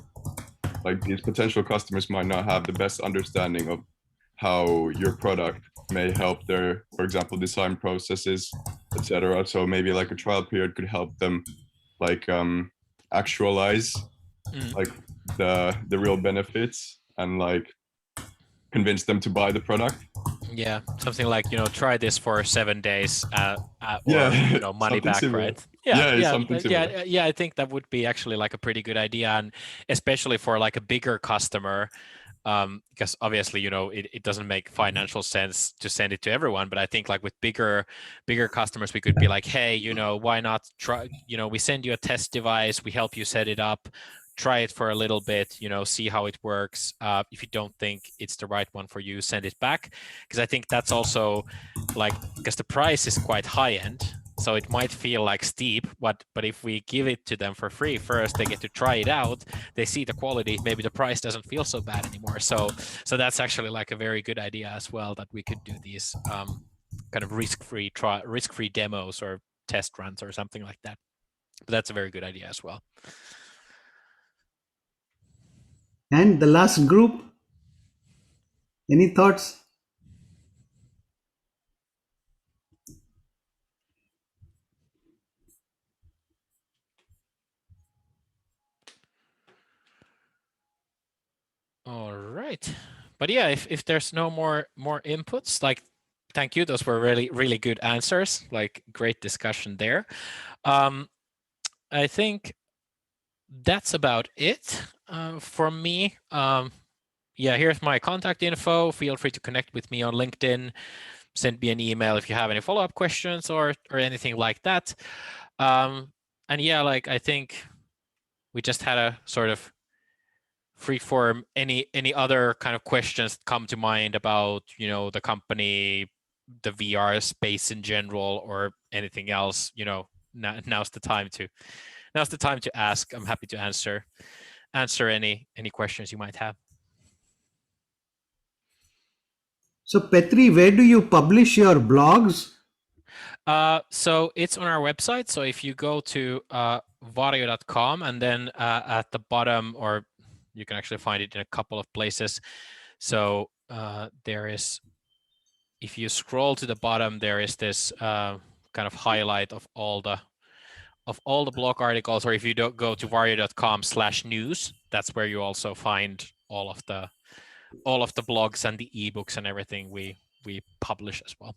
like these potential customers might not have the best understanding of how your product may help their, for example, design processes, etc. So maybe like a trial period could help them like actualize like the real benefits and like convince them to buy the product. Yeah, something like, you know, try this for 7 days or, you know, money back, similar. right? Yeah, I think that would be actually like a pretty good idea, and especially for like a bigger customer, because obviously, you know, it doesn't make financial sense to send it to everyone. But I think like with bigger customers, we could be like, hey, you know, why not try, you know, we send you a test device, we help you set it up, try it for a little bit, you know, see how it works. If you don't think it's the right one for you, send it back. Because I think that's also like, because the price is quite high end. So it might feel like steep, but if we give it to them for free first, they get to try it out. They see the quality. Maybe the price doesn't feel so bad anymore. So that's actually like a very good idea as well, that we could do these kind of risk-free demos or test runs or something like that. But that's a very good idea as well. And the last group, any thoughts? All right. But yeah, if there's no more inputs, like, thank you. Those were really good answers, like great discussion there. I think that's about it from me. Yeah, here's my contact info. Feel free to connect with me on LinkedIn. Send me an email if you have any follow-up questions or anything like that. And yeah, like, I think we just had a sort of free form. Any other kind of questions come to mind about, you know, the company, the VR space in general, or anything else? You know, now's the time to ask. I'm happy to answer any questions you might have. So Petri, where do you publish your blogs? So it's on our website. So if you go to varjo.com, and then at the bottom, or you can actually find it in a couple of places. So there is, if you scroll to the bottom, there is this kind of highlight of all the blog articles. Or if you don't go to varjo.com/news, that's where you also find all of the blogs and the ebooks and everything we publish as well.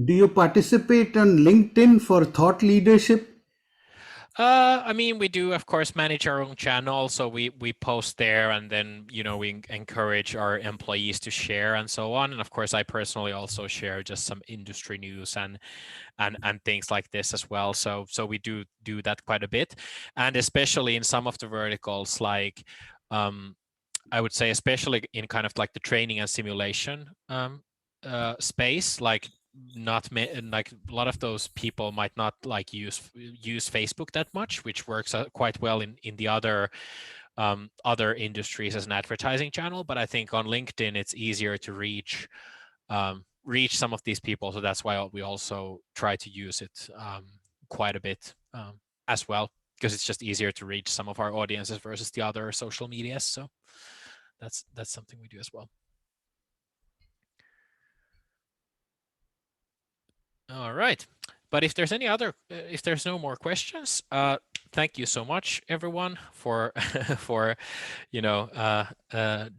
Do you participate on LinkedIn for thought leadership? I mean, we do, of course, manage our own channel, so we post there, and then, you know, we encourage our employees to share and so on. And of course, I personally also share just some industry news and things like this as well. So we do that quite a bit, and especially in some of the verticals, like I would say, especially in kind of like the training and simulation space, like like a lot of those people might not like use Facebook that much, which works quite well in the other industries as an advertising channel. But I think on LinkedIn it's easier to reach some of these people, so that's why we also try to use it quite a bit as well, because it's just easier to reach some of our audiences versus the other social medias. So that's something we do as well. All right, but if there's no more questions, thank you so much, everyone, for you know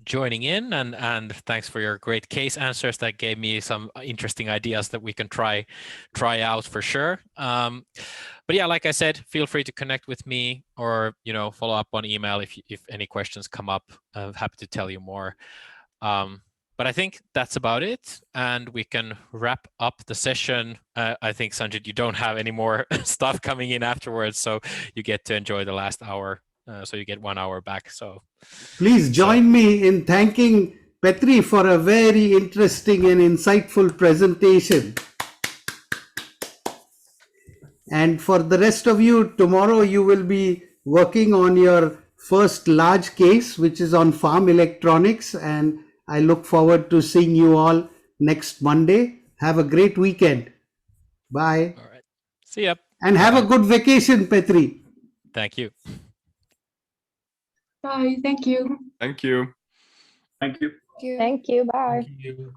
joining in, and thanks for your great case answers. That gave me some interesting ideas that we can try out for sure. But yeah, like I said, feel free to connect with me, or, you know, follow up on email if any questions come up. I'm happy to tell you more. But I think that's about it, and we can wrap up the session. I think, Sanjit, you don't have any more stuff coming in afterwards, so you get to enjoy the last hour. So you get 1 hour back. So please join me in thanking Petri for a very interesting and insightful presentation. And for the rest of you, tomorrow you will be working on your first large case, which is on farm electronics, and I look forward to seeing you all next Monday. Have a great weekend. Bye. All right. See ya. And have a good vacation, Petri. Thank you. Bye. Thank you. Thank you. Thank you. Thank you. Bye. Thank you.